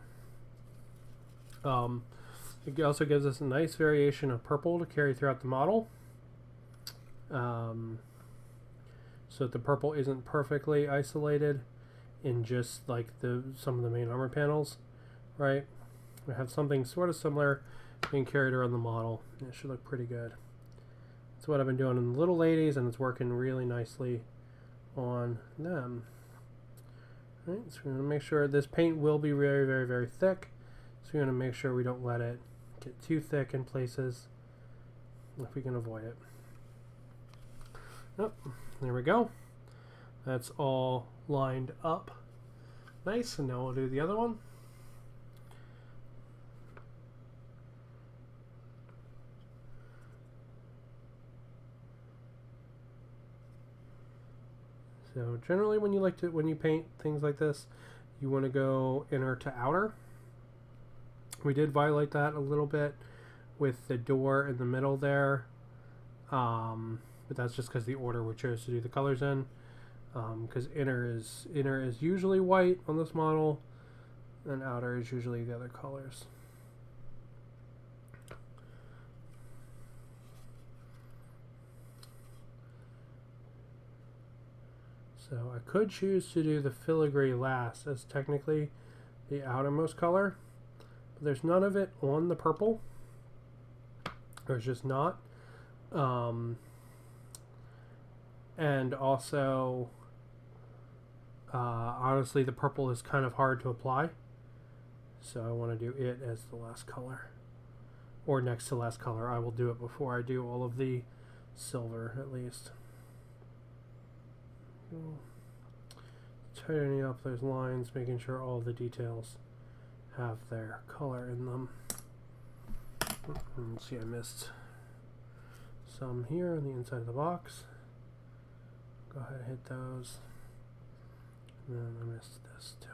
It also gives us a nice variation of purple to carry throughout the model. So that the purple isn't perfectly isolated in just like some of the main armor panels, right? We have something sort of similar being carried around the model. It should look pretty good. That's what I've been doing in the little ladies, and it's working really nicely on them. All right, so we're going to make sure this paint will be very, very, very thick. So we're going to make sure we don't let it get too thick in places if we can avoid it. Yep, there we go. That's all lined up nice, and now we'll do the other one. So generally when you paint things like this, you want to go inner to outer. We did violate that a little bit with the door in the middle there, but that's just because the order we chose to do the colors in. Because inner is usually white on this model, and outer is usually the other colors. So I could choose to do the filigree last as technically the outermost color, but there's none of it on the purple. There's just not. And also, honestly, the purple is kind of hard to apply, so I want to do it as the last color, or next to last color. I will do it before I do all of the silver, at least. Tightening up those lines, making sure all the details have their color in them. Let's see, I missed some here on the inside of the box. Go ahead and hit those. And then I missed this too.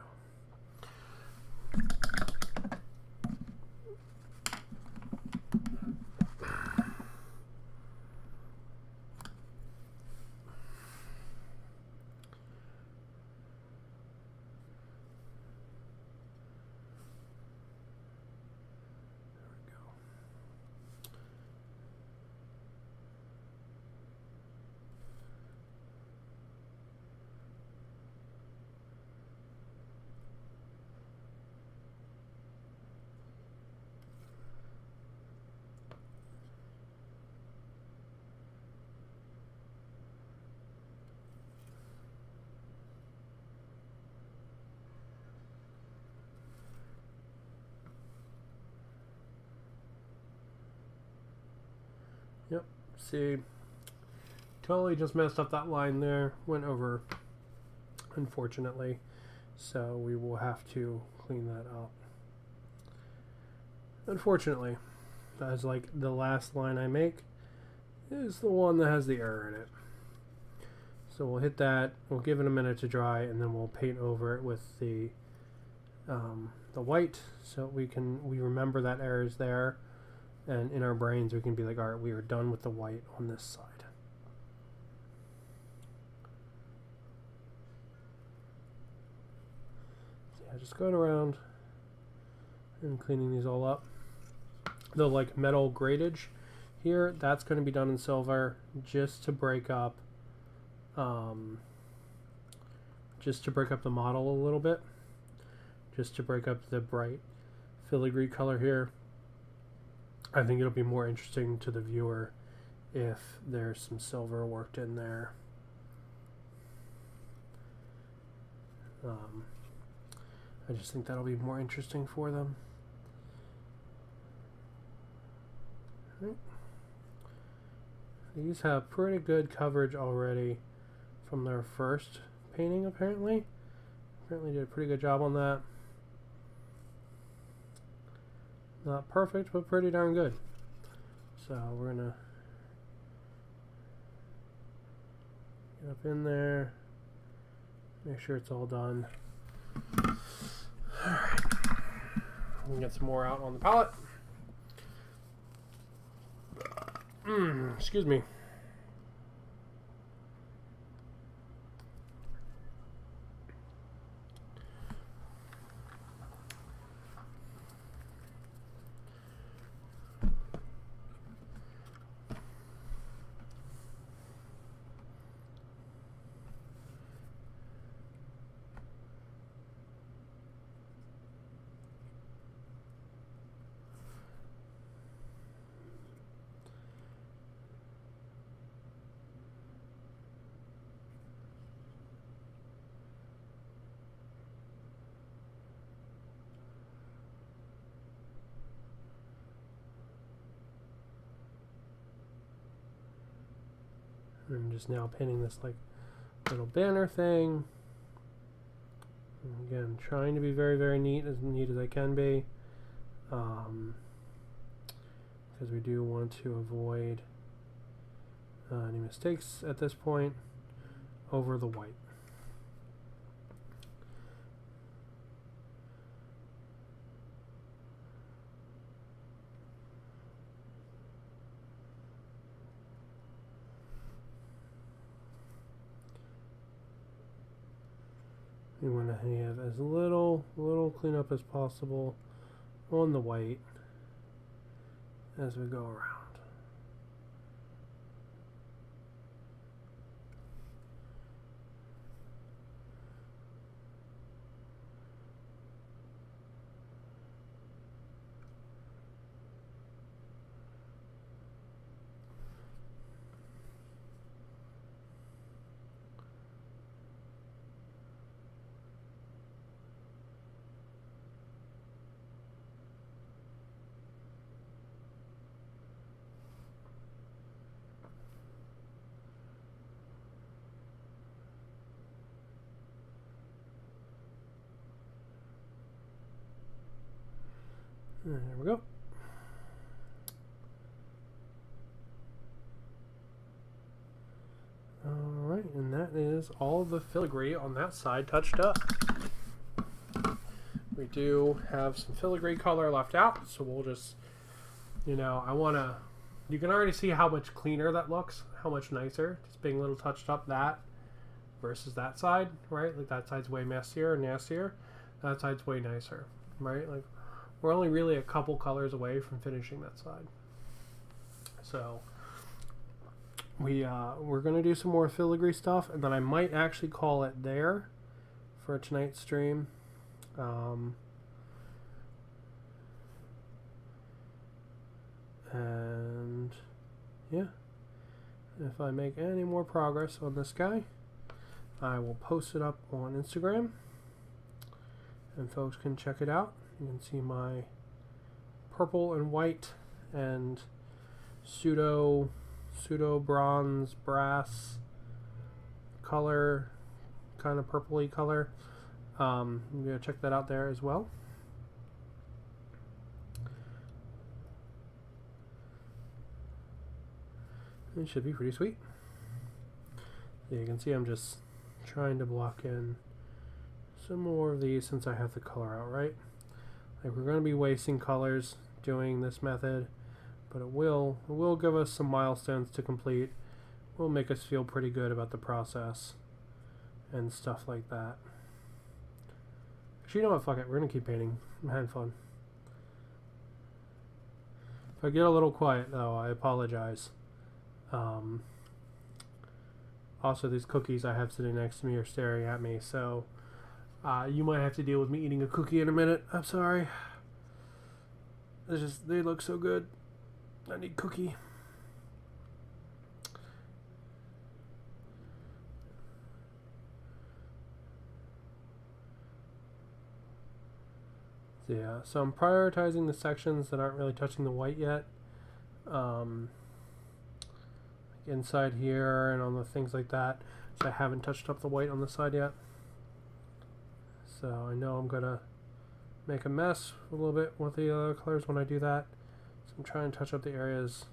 Yep, see, totally just messed up that line there, went over, unfortunately. so we will have to clean that up. Unfortunately, that's like the last line I make is the one that has the error in it. So we'll hit that, we'll give it a minute to dry, and then we'll paint over it with the white, so we remember that error is there, and in our brains we can be like, all right, we are done with the white on this side. So yeah, just going around and cleaning these all up. The like metal gradage here, that's going to be done in silver just to break up the model a little bit, just to break up the bright filigree color here. I think it'll be more interesting to the viewer if there's some silver worked in there. I just think that'll be more interesting for them. Right. These have pretty good coverage already from their first painting, apparently. Apparently did a pretty good job on that. Not perfect, but pretty darn good. So we're gonna get up in there, make sure it's all done. Alright. We can get some more out on the palette. Excuse me. I'm just now painting this like little banner thing. And again, trying to be very, very neat as I can be, because we do want to avoid any mistakes at this point over the white. We want to have as little cleanup as possible on the white as we go around. There we go. Alright, and that is all the filigree on that side touched up. We do have some filigree color left out, so we'll just, you know, you can already see how much cleaner that looks, how much nicer, just being a little touched up, that versus that side, right? Like that side's way messier and nastier, that side's way nicer, right? Like, we're only really a couple colors away from finishing that side. So we're going to do some more filigree stuff, and then I might actually call it there for tonight's stream. And yeah, if I make any more progress on this guy, I will post it up on Instagram, and folks can check it out. You can see my purple and white and pseudo bronze brass color, kind of purpley color. I'm going to check that out there as well. It should be pretty sweet. Yeah, you can see I'm just trying to block in some more of these since I have the color out, right? Like, we're going to be wasting colors doing this method, but it will give us some milestones to complete. It will make us feel pretty good about the process and stuff like that. Actually, you know what? Fuck it. We're going to keep painting. I'm having fun. If I get a little quiet, though, I apologize. Also, these cookies I have sitting next to me are staring at me, so you might have to deal with me eating a cookie in a minute. I'm sorry. It's just, they look so good. I need cookie. So yeah, so I'm prioritizing the sections that aren't really touching the white yet. Inside here and on the things like that. So I haven't touched up the white on the side yet. So I know I'm gonna make a mess a little bit with the colors when I do that. So I'm trying to touch up the areas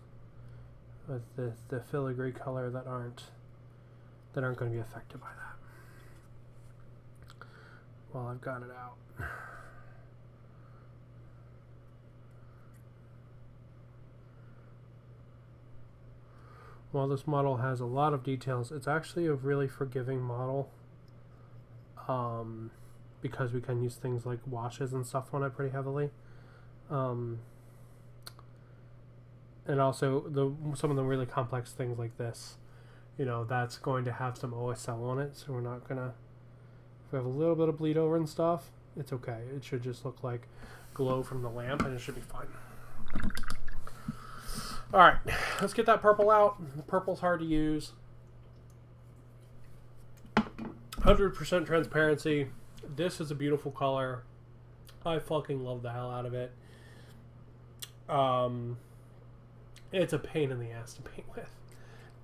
with the filigree color that aren't going to be affected by that. Well, I've got it out. While this model has a lot of details, it's actually a really forgiving model. Because we can use things like washes and stuff on it pretty heavily. And also some of the really complex things like this, you know, that's going to have some OSL on it, so we're not gonna, if we have a little bit of bleed over and stuff, it's okay. It should just look like glow from the lamp and it should be fine. Alright, let's get that purple out. The purple's hard to use. 100% transparency. This is a beautiful color. I fucking love the hell out of it. It's a pain in the ass to paint with.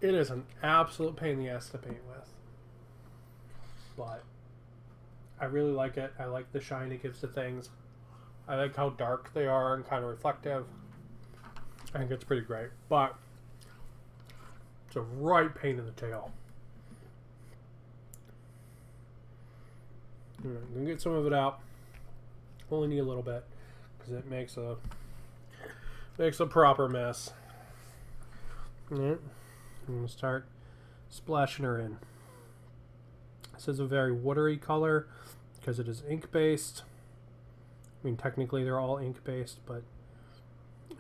It is an absolute pain in the ass to paint with. But I really like it. I like the shine it gives to things. I like how dark they are and kind of reflective. I think it's pretty great. But it's a right pain in the tail. I'm gonna get some of it out. Only need a little bit because it makes a proper mess. Alright, I'm gonna start splashing her in. This is a very watery color because it is ink based. I mean, technically they're all ink based, but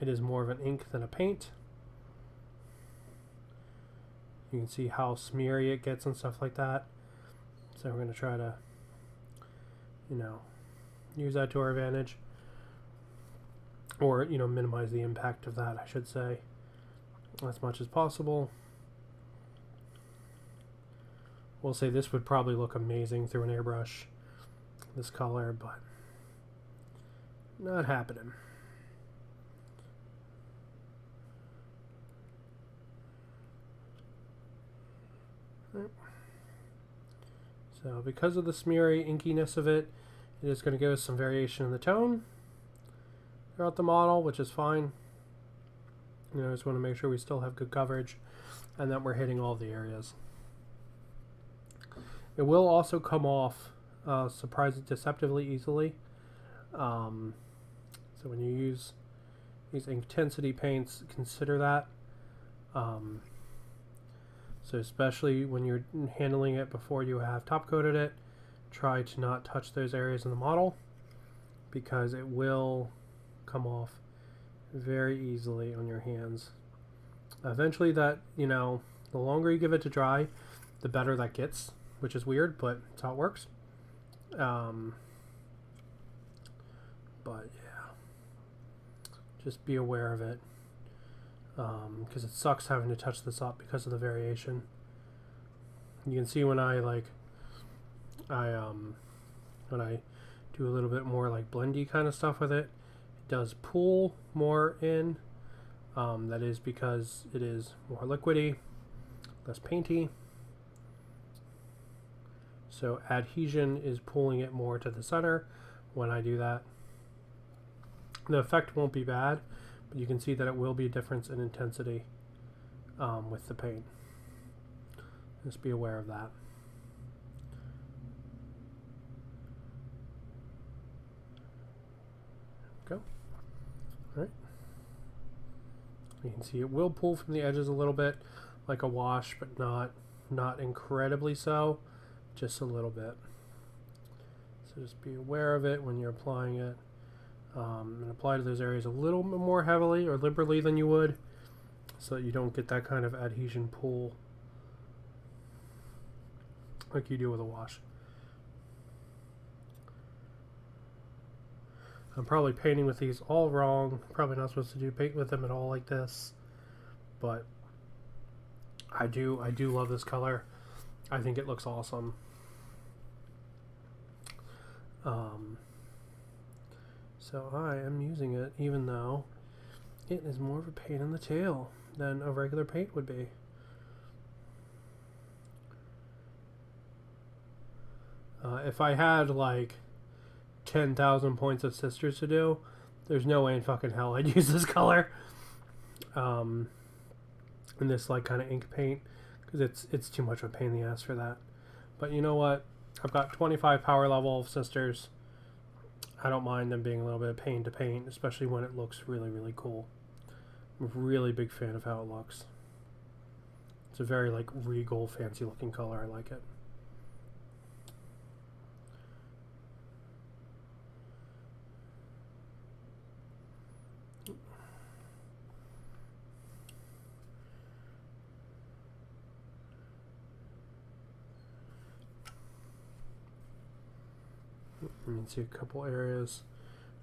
it is more of an ink than a paint. You can see how smeary it gets and stuff like that. So we're gonna try to, you know, use that to our advantage, or, you know, minimize the impact of that, I should say, as much as possible. We'll say this would probably look amazing through an airbrush, this color, but not happening. So because of the smeary inkiness of it, it is going to give us some variation in the tone throughout the model, which is fine. You know, I just want to make sure we still have good coverage and that we're hitting all the areas. It will also come off surprisingly deceptively easily. So when you use these intensity paints, consider that. So especially when you're handling it before you have top coated it, try to not touch those areas in the model because it will come off very easily on your hands. Eventually that, you know, the longer you give it to dry, the better that gets, which is weird, but it's how it works. But yeah, just be aware of it. Because it sucks having to touch this up because of the variation. You can see when I when I do a little bit more like blendy kind of stuff with it, it does pull more in. That is because it is more liquidy, less painty. So adhesion is pulling it more to the center when I do that. The effect won't be bad, but you can see that it will be a difference in intensity with the paint. Just be aware of that. Go. All right. You can see it will pull from the edges a little bit, like a wash, but not incredibly so, just a little bit. So just be aware of it when you're applying it, and apply to those areas a little bit more heavily or liberally than you would, so that you don't get that kind of adhesion pull like you do with a wash. I'm probably painting with these all wrong. Probably not supposed to paint with them at all like this, but I do love this color. I think it looks awesome. So I am using it, even though it is more of a pain in the tail than a regular paint would be. If I had like 10,000 points of sisters to do, there's no way in fucking hell I'd use this color in this like kind of ink paint, because it's too much of a pain in the ass for that. But you know what, I've got 25 power level of sisters. I don't mind them being a little bit of pain to paint, especially when it looks really, really cool. I'm a really big fan of how it looks. It's a very like regal, fancy looking color. I like it. You can see a couple areas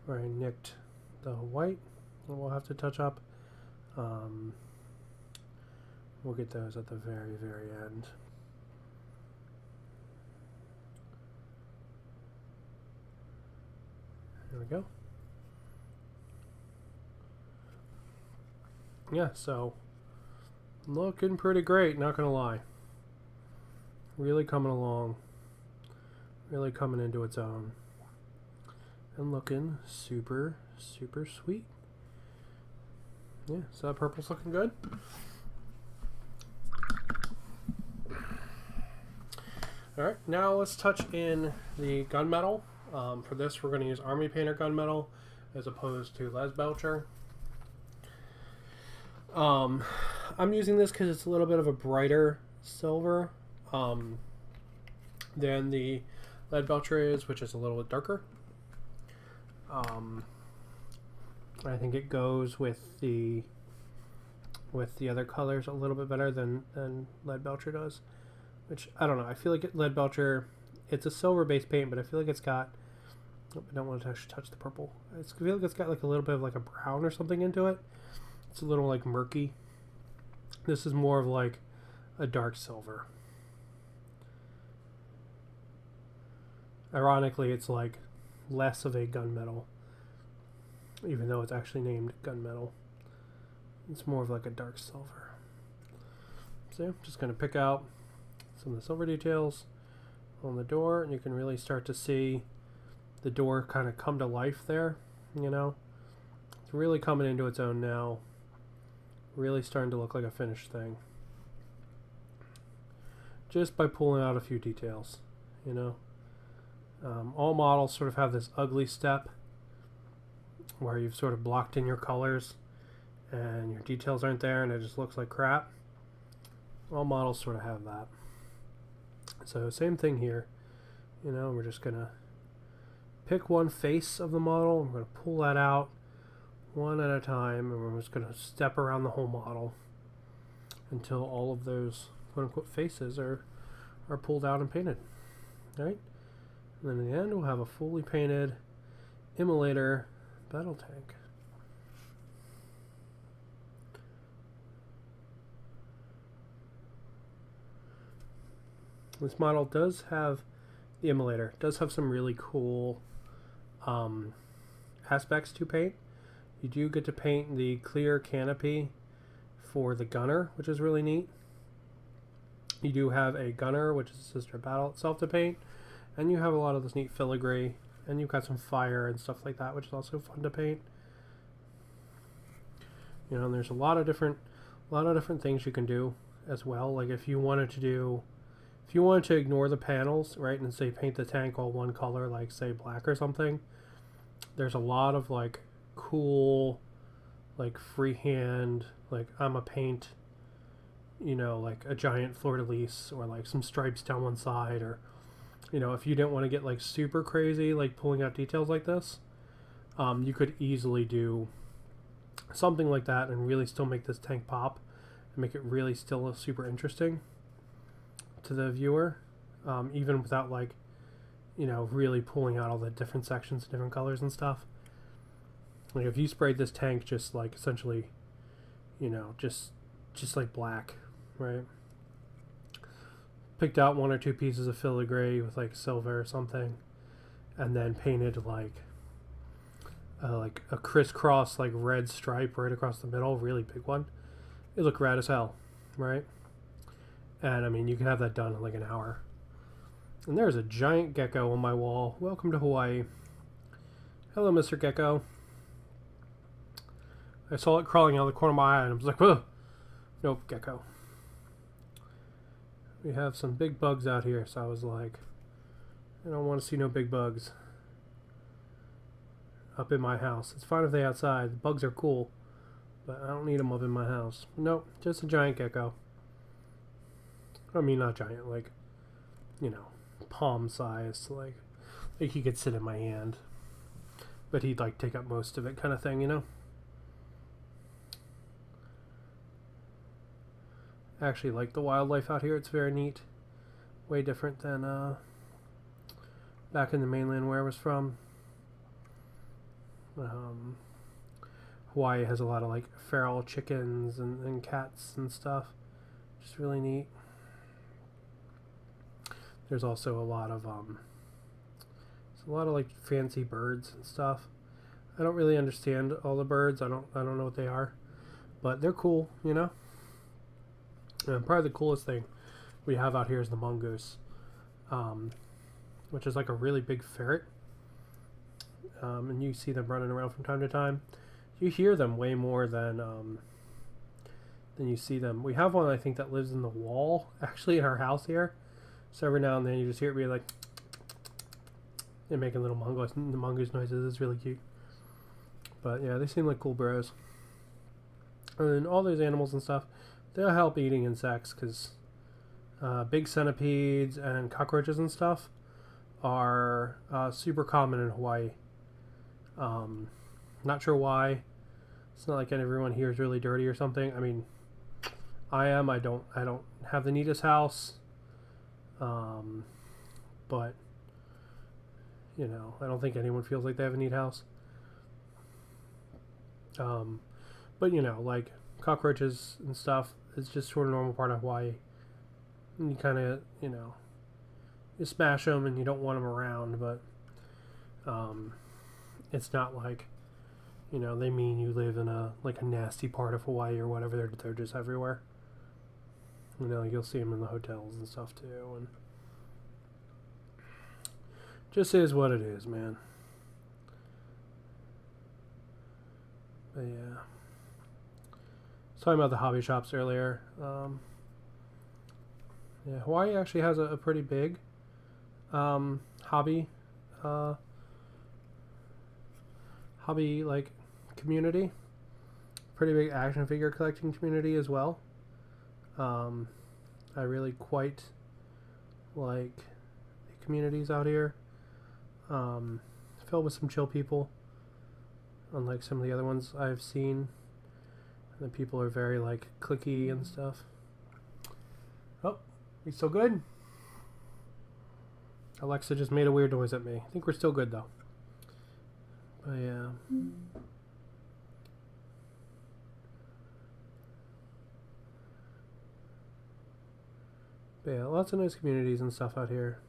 where I nicked the white that we'll have to touch up. We'll get those at the very, very end. There we go. Yeah, so looking pretty great, not gonna lie. Really coming along. Really coming into its own. And looking super, super sweet. Yeah, so that purple's looking good. Alright, now let's touch in the gunmetal. For this, we're going to use Army Painter gunmetal as opposed to Les Belcher. I'm using this because it's a little bit of a brighter silver than the Lead Belcher is, which is a little bit darker. I think it goes with the other colors a little bit better than Lead Belcher does, which I don't know. I feel like Lead Belcher, it's a silver based paint, but I feel like it's got, I don't want to actually touch the purple. I feel like it's got like a little bit of like a brown or something into it. It's a little like murky. This is more of like a dark silver. Ironically, it's like less of a gunmetal, even though it's actually named gunmetal. It's more of like a dark silver. So I'm just going to pick out some of the silver details on the door, and you can really start to see the door kind of come to life there, you know. It's really coming into its own now. Really starting to look like a finished thing. Just by pulling out a few details, you know. All models sort of have this ugly step where you've sort of blocked in your colors and your details aren't there and it just looks like crap. All models sort of have that. So same thing here. You know, we're just going to pick one face of the model. We're going to pull that out one at a time, and we're just going to step around the whole model until all of those quote-unquote faces are pulled out and painted. All right? And then in the end, we'll have a fully painted immolator battle tank. This model does have, the immolator does have some really cool aspects to paint. You do get to paint the clear canopy for the gunner, which is really neat. You do have a gunner, which is a sister battle itself to paint, and you have a lot of this neat filigree, and you've got some fire and stuff like that, which is also fun to paint. You know, and there's a lot of different things you can do as well. Like if you wanted to ignore the panels, right, and say paint the tank all one color, like say black or something, there's a lot of like cool, like freehand, like I'm a paint, you know, like a giant fleur-de-lis or like some stripes down one side, or, you know, if you didn't want to get like super crazy, like pulling out details like this, you could easily do something like that and really still make this tank pop and make it really still super interesting to the viewer, even without like, you know, really pulling out all the different sections, different colors and stuff. Like if you sprayed this tank just like essentially, you know, just like black, right? Picked out one or two pieces of filigree with like silver or something, and then painted like a crisscross like red stripe right across the middle, really big one. It looked rad as hell, right? And I mean, you can have that done in like an hour. And there's a giant gecko on my wall. Welcome to Hawaii. Hello, Mr. Gecko. I saw it crawling out of the corner of my eye and I was like, whoa. Nope, gecko. We have some big bugs out here, so I was like, I don't want to see no big bugs up in my house. It's fine if they're outside. The bugs are cool, but I don't need them up in my house. Nope, just a giant gecko. I mean, not giant, like, you know, palm sized, like he could sit in my hand, but he'd like take up most of it, kind of thing, you know. I actually like the wildlife out here. It's very neat, way different than back in the mainland where I was from. Hawaii has a lot of like feral chickens and cats and stuff, just really neat. There's also a lot of like fancy birds and stuff. I don't really understand all the birds. I don't know what they are, but they're cool, you know. And probably the coolest thing we have out here is the mongoose, which is like a really big ferret. And you see them running around from time to time. You hear them way more than you see them. We have one, I think, that lives in the wall, actually, in our house here. So every now and then you just hear it be like, and making little mongoose noises. It's really cute. But yeah, they seem like cool bros. And all those animals and stuff, they'll help eating insects, because big centipedes and cockroaches and stuff are super common in Hawaii. Not sure why. It's not like everyone here is really dirty or something. I mean, I am. I don't have the neatest house. But you know, I don't think anyone feels like they have a neat house. But you know, like cockroaches and stuff is just sort of a normal part of Hawaii. And you kind of, you know, you smash them and you don't want them around, but it's not like, you know, they mean you live in a nasty part of Hawaii or whatever. They're just everywhere. You know, you'll see them in the hotels and stuff too, and just is what it is, man. But yeah, I was talking about the hobby shops earlier. Yeah, Hawaii actually has a pretty big hobby like community. Pretty big action figure collecting community as well. I really quite like the communities out here. Filled with some chill people, unlike some of the other ones I've seen. And the people are very like cliquey and stuff. Oh, we still good? Alexa just made a weird noise at me. I think we're still good though. But yeah. But yeah, lots of nice communities and stuff out here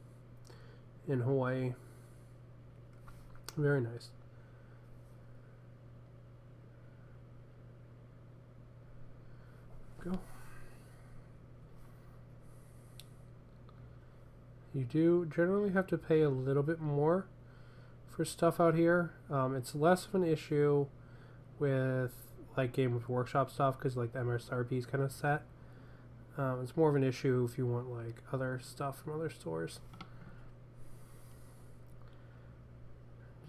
in Hawaii. Very nice. Go. You do generally have to pay a little bit more for stuff out here. It's less of an issue with like Game Workshop stuff because like the MSRP is kind of set. It's more of an issue if you want like other stuff from other stores.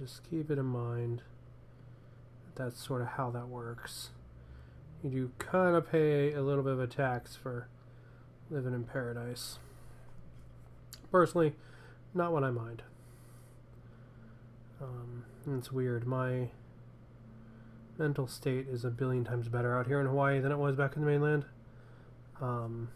Just keep it in mind. That's sort of how that works. You do kind of pay a little bit of a tax for living in paradise. Personally, not what I mind. It's weird. My mental state is a billion times better out here in Hawaii than it was back in the mainland. I've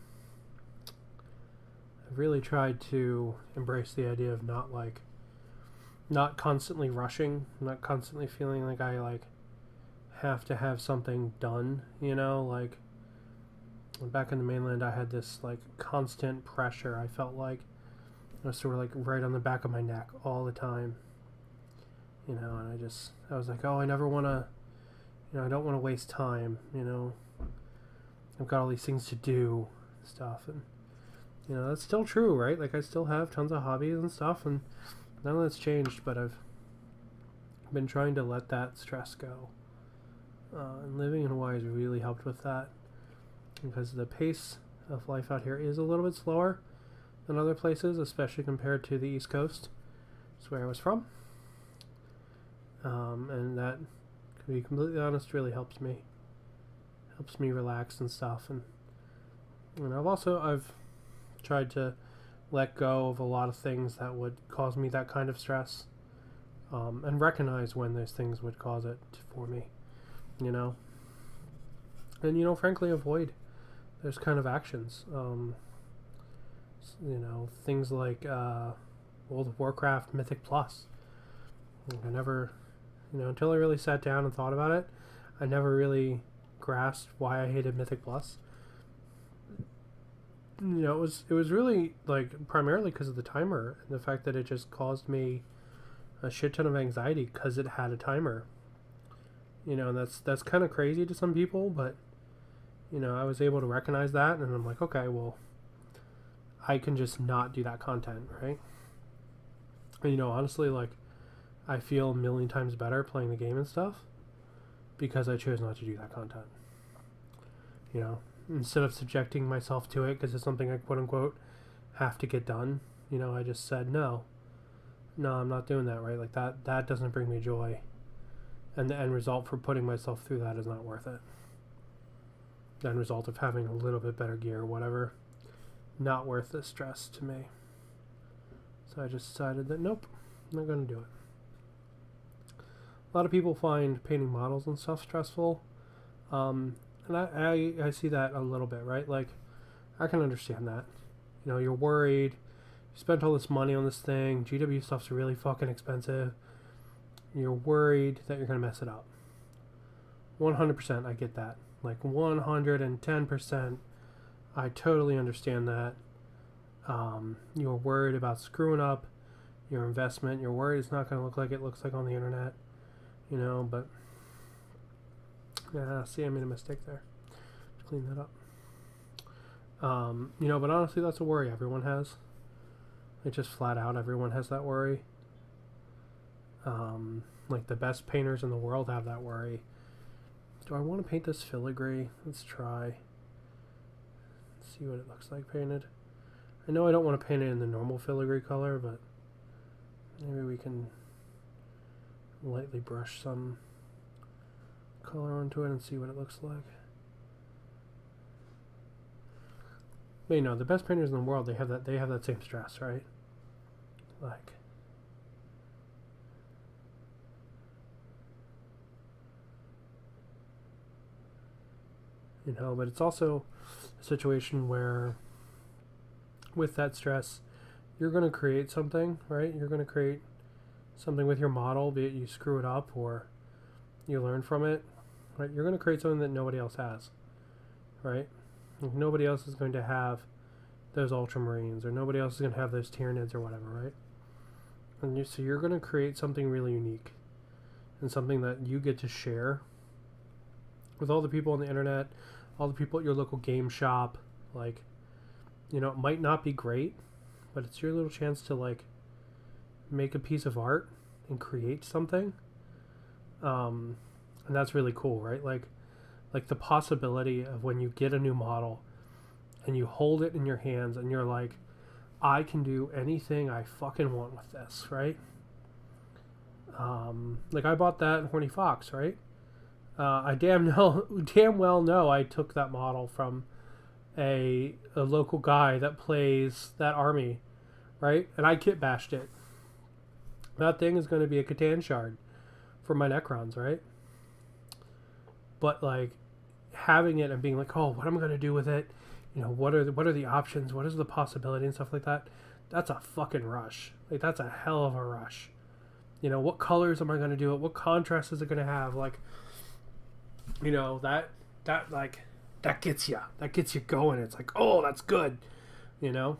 really tried to embrace the idea of not constantly rushing, not constantly feeling like I have to have something done, like back in the mainland I had this constant pressure. I felt like it was sort of right on the back of my neck all the time, and I was like, oh, I never want to, I don't want to waste time, I've got all these things to do, stuff, and that's still true, right? I still have tons of hobbies and stuff, and none of that's changed, but I've been trying to let that stress go. And living in Hawaii has really helped with that, because the pace of life out here is a little bit slower than other places, especially compared to the East Coast. That's where I was from. And that, to be completely honest, really helps me. Helps me relax and stuff. And I've tried to let go of a lot of things that would cause me that kind of stress, and recognize when those things would cause it for me, and frankly avoid those kind of actions. Things like World of Warcraft Mythic Plus. I never, until I really sat down and thought about it, I never really grasped why I hated Mythic Plus. It was really primarily because of the timer and the fact that it just caused me a shit ton of anxiety because it had a timer. And that's kind of crazy to some people, but I was able to recognize that, and I'm like, okay, well, I can just not do that content, right? And honestly, I feel a million times better playing the game and stuff because I chose not to do that content. Instead of subjecting myself to it because it's something I quote unquote have to get done, I just said no, I'm not doing that, right? That doesn't bring me joy, and the end result for putting myself through that is not worth it. The end result of having a little bit better gear or whatever, not worth the stress to me. So I just decided that nope, I'm not going to do it. A lot of people find painting models and stuff stressful. And I see that a little bit, right? I can understand that. You're worried. You spent all this money on this thing. GW stuff's really fucking expensive. You're worried that you're going to mess it up. 100% I get that. 110%. I totally understand that. You're worried about screwing up your investment. You're worried it's not going to look like it looks like on the internet. But yeah, see, I made a mistake there. Let's clean that up. But honestly, that's a worry everyone has. Just flat out, everyone has that worry. The best painters in the world have that worry. Do I want to paint this filigree? Let's try. Let's see what it looks like painted. I know I don't want to paint it in the normal filigree color, but maybe we can lightly brush some color onto it and see what it looks like. But the best painters in the world, they have that same stress, right? But it's also a situation where with that stress, you're going to create something, right? You're going to create something with your model, be it you screw it up or you learn from it, right? You're going to create something that nobody else has, right? Nobody else is going to have those ultramarines, or nobody else is going to have those Tyranids or whatever, right? And so you're going to create something really unique and something that you get to share with all the people on the internet, all the people at your local game shop. It might not be great, but it's your little chance to like make a piece of art and create something. And that's really cool, right? Like the possibility of when you get a new model and you hold it in your hands and you're like, I can do anything I fucking want with this, right? Like I bought that Horny Fox, right? I damn well know I took that model from a local guy that plays that army, right? And I kit bashed it. That thing is going to be a Catan shard for my Necrons, right? But like having it and being like, oh, what am I going to do with it? You know, what are the options? What is the possibility and stuff like that? That's a fucking rush. Like that's a hell of a rush. You know, what colors am I going to do it? What contrast is it going to have? Like, you know, that gets you. That gets you going. It's like, oh, that's good. You know?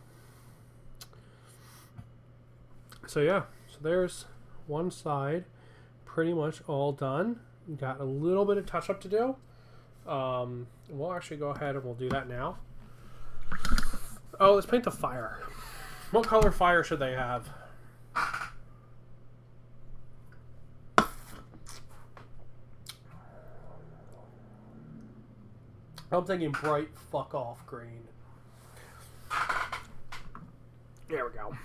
So yeah. So there's one side pretty much all done. Got a little bit of touch up to do. We'll actually go ahead and we'll do that now. Oh, let's paint the fire. What color fire should they have? I'm thinking bright fuck off green. There we go.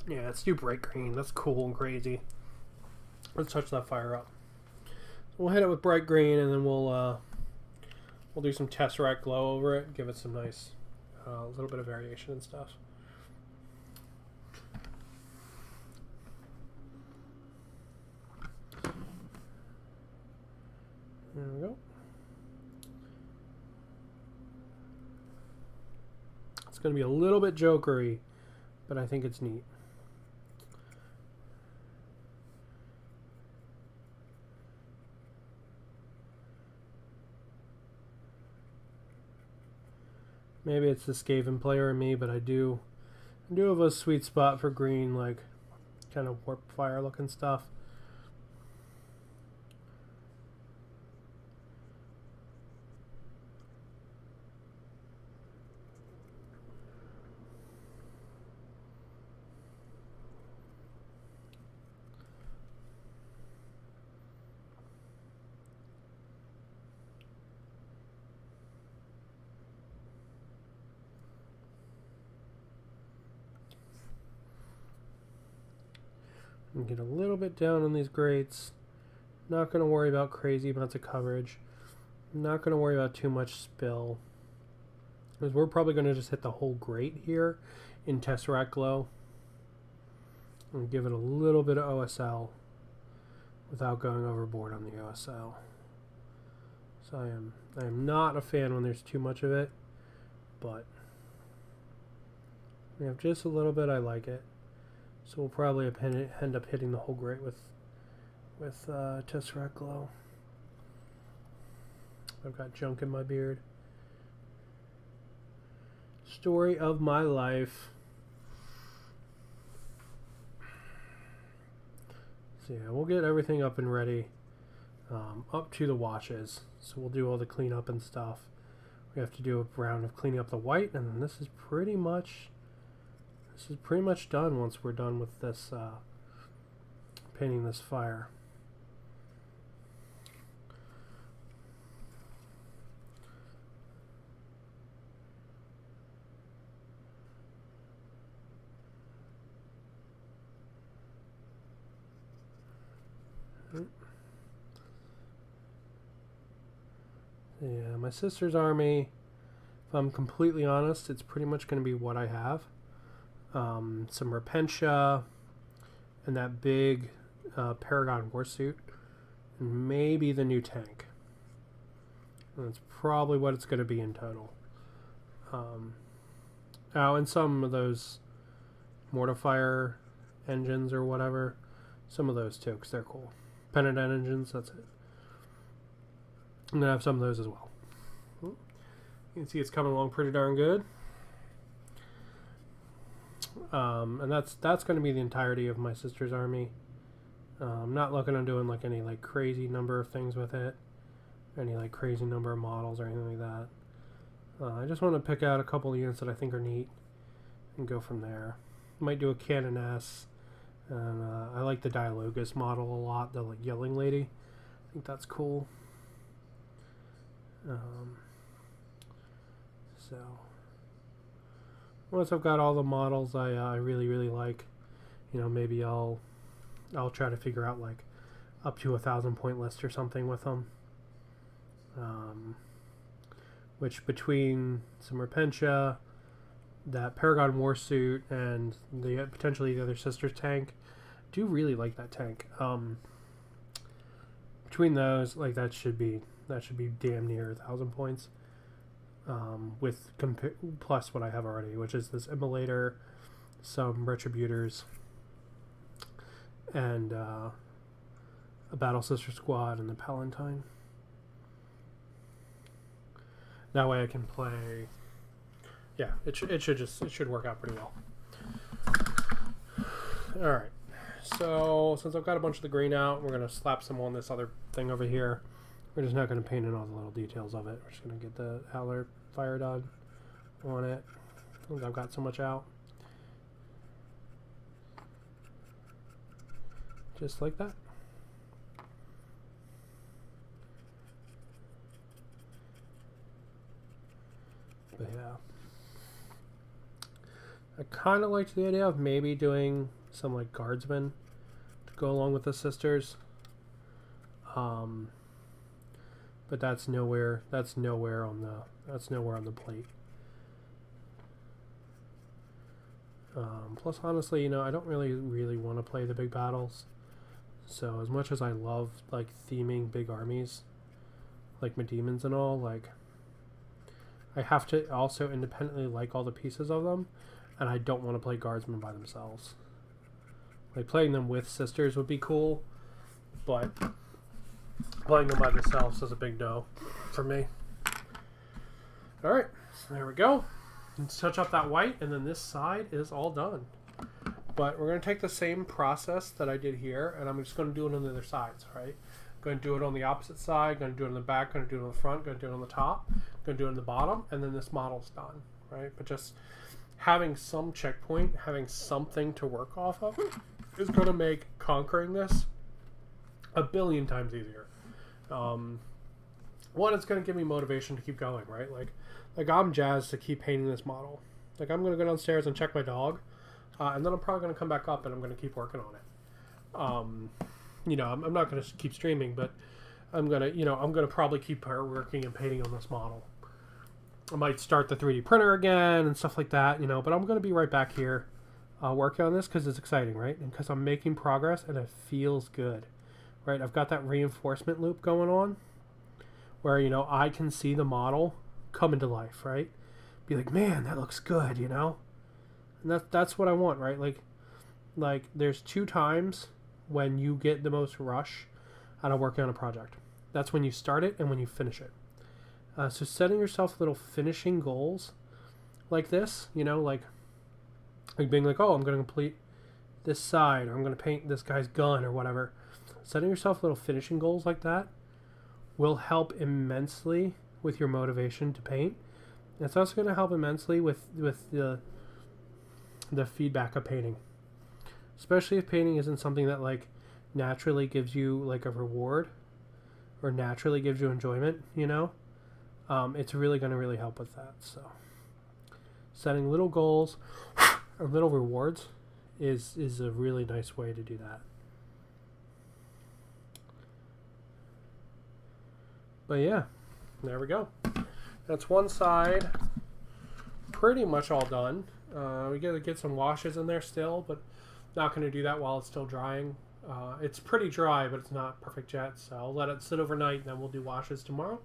Yeah, let's do bright green. That's cool and crazy. Let's touch that fire up. We'll hit it with bright green, and then we'll do some Tesseract glow over it. Give it some nice, little bit of variation and stuff. There we go. It's going to be a little bit jokery, but I think it's neat. Maybe it's the Skaven player in me, but I do have a sweet spot for green, like kind of warp fire looking stuff. And get a little bit down on these grates. Not going to worry about crazy amounts of coverage. Not going to worry about too much spill. Because we're probably going to just hit the whole grate here in Tesseract Glow. And give it a little bit of OSL without going overboard on the OSL. So I am not a fan when there's too much of it. But we have just a little bit, I like it. So we'll probably end up hitting the whole grate with Tesseract Glow. I've got junk in my beard. Story of my life. So yeah, we'll get everything up and ready up to the washes. So we'll do all the cleanup and stuff. We have to do a round of cleaning up the white, and then this is pretty much done once we're done with this painting this fire. Yeah, my sister's army, if I'm completely honest, it's pretty much going to be what I have. Some Repentia, and that big Paragon Warsuit, and maybe the new tank. And that's probably what it's going to be in total. And some of those Mortifier engines or whatever, some of those too, because they're cool. Penitent engines, that's it. I'm going to have some of those as well. You can see it's coming along pretty darn good. And that's going to be the entirety of my sister's army. I'm not looking on doing like any like crazy number of things with it, any like crazy number of models or anything like that. I just want to pick out a couple of units that I think are neat and go from there. Might do a Canoness. And I like the Dialogus model a lot, the like yelling lady. I think that's cool. So once I've got all the models I really like, you know, maybe I'll try to figure out like up to 1,000 point list or something with them. Which between some Repentia, that Paragon Warsuit, and the potentially the other Sisters tank, I do really like that tank. Between those, like that should be damn near 1,000 points. With plus what I have already, which is this Immolator, some Retributors, and a Battle Sister Squad and the Palatine. That way I can play. Yeah, it should work out pretty well. All right. So since I've got a bunch of the green out, we're gonna slap some on this other thing over here. We're just not gonna paint in all the little details of it. We're just gonna get the Howler Fire done on it. I've got so much out. Just like that. But yeah, I kind of liked the idea of maybe doing some like guardsmen to go along with the sisters. But that's nowhere on the plate. Plus, honestly, you know, I don't really want to play the big battles. So as much as I love like theming big armies, like my demons and all, like I have to also independently like all the pieces of them, and I don't want to play guardsmen by themselves. Like playing them with sisters would be cool, but playing them by themselves is a big no for me. Alright, so there we go. Let's touch up that white, and then this side is all done. But we're going to take the same process that I did here, and I'm just going to do it on the other sides, right? Going to do it on the opposite side, going to do it on the back, going to do it on the front, going to do it on the top, going to do it on the bottom, and then this model's done, right? But just having some checkpoint, having something to work off of is going to make conquering this a billion times easier. One, it's going to give me motivation to keep going, right? Like I'm jazzed to keep painting this model. Like I'm going to go downstairs and check my dog, and then I'm probably going to come back up and I'm going to keep working on it. You know, I'm not going to keep streaming, but I'm going to probably keep working and painting on this model. I might start the 3D printer again and stuff like that, you know, but I'm going to be right back here working on this because it's exciting, right? And because I'm making progress and it feels good, right? I've got that reinforcement loop going on where, you know, I can see the model come into life, right? Be like, man, that looks good, you know? And that's what I want, right? Like there's 2 times when you get the most rush out of working on a project. That's when you start it and when you finish it. So setting yourself little finishing goals like this, you know, like being like, oh, I'm going to complete this side, or I'm going to paint this guy's gun or whatever. Setting yourself little finishing goals like that will help immensely with your motivation to paint. It's also going to help immensely with the feedback of painting. Especially if painting isn't something that like naturally gives you like a reward or naturally gives you enjoyment, you know, it's really going to really help with that. So setting little goals or little rewards is a really nice way to do that. But yeah, there we go. That's one side pretty much all done. We got to get some washes in there still, but not going to do that while it's still drying. It's pretty dry, but it's not perfect yet, so I'll let it sit overnight, and then we'll do washes tomorrow.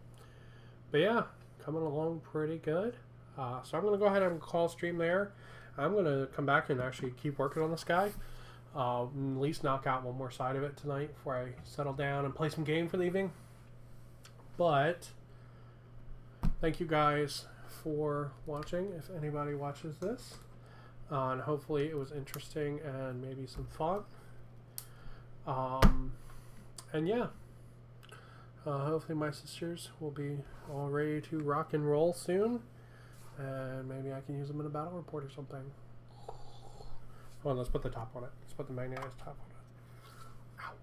But yeah, coming along pretty good. So I'm going to go ahead and call stream there. I'm going to come back and actually keep working on this guy. At least knock out one more side of it tonight before I settle down and play some game for the evening. But thank you guys for watching, if anybody watches this. And hopefully it was interesting and maybe some fun. And yeah, hopefully my sisters will be all ready to rock and roll soon, and maybe I can use them in a battle report or something. Hold on, let's put the top on it. Let's put the magnetized top on it. Ow.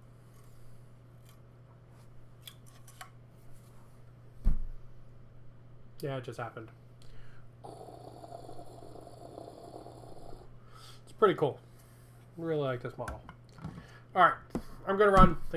Yeah, it just happened. It's pretty cool. Really like this model. Alright, I'm going to run.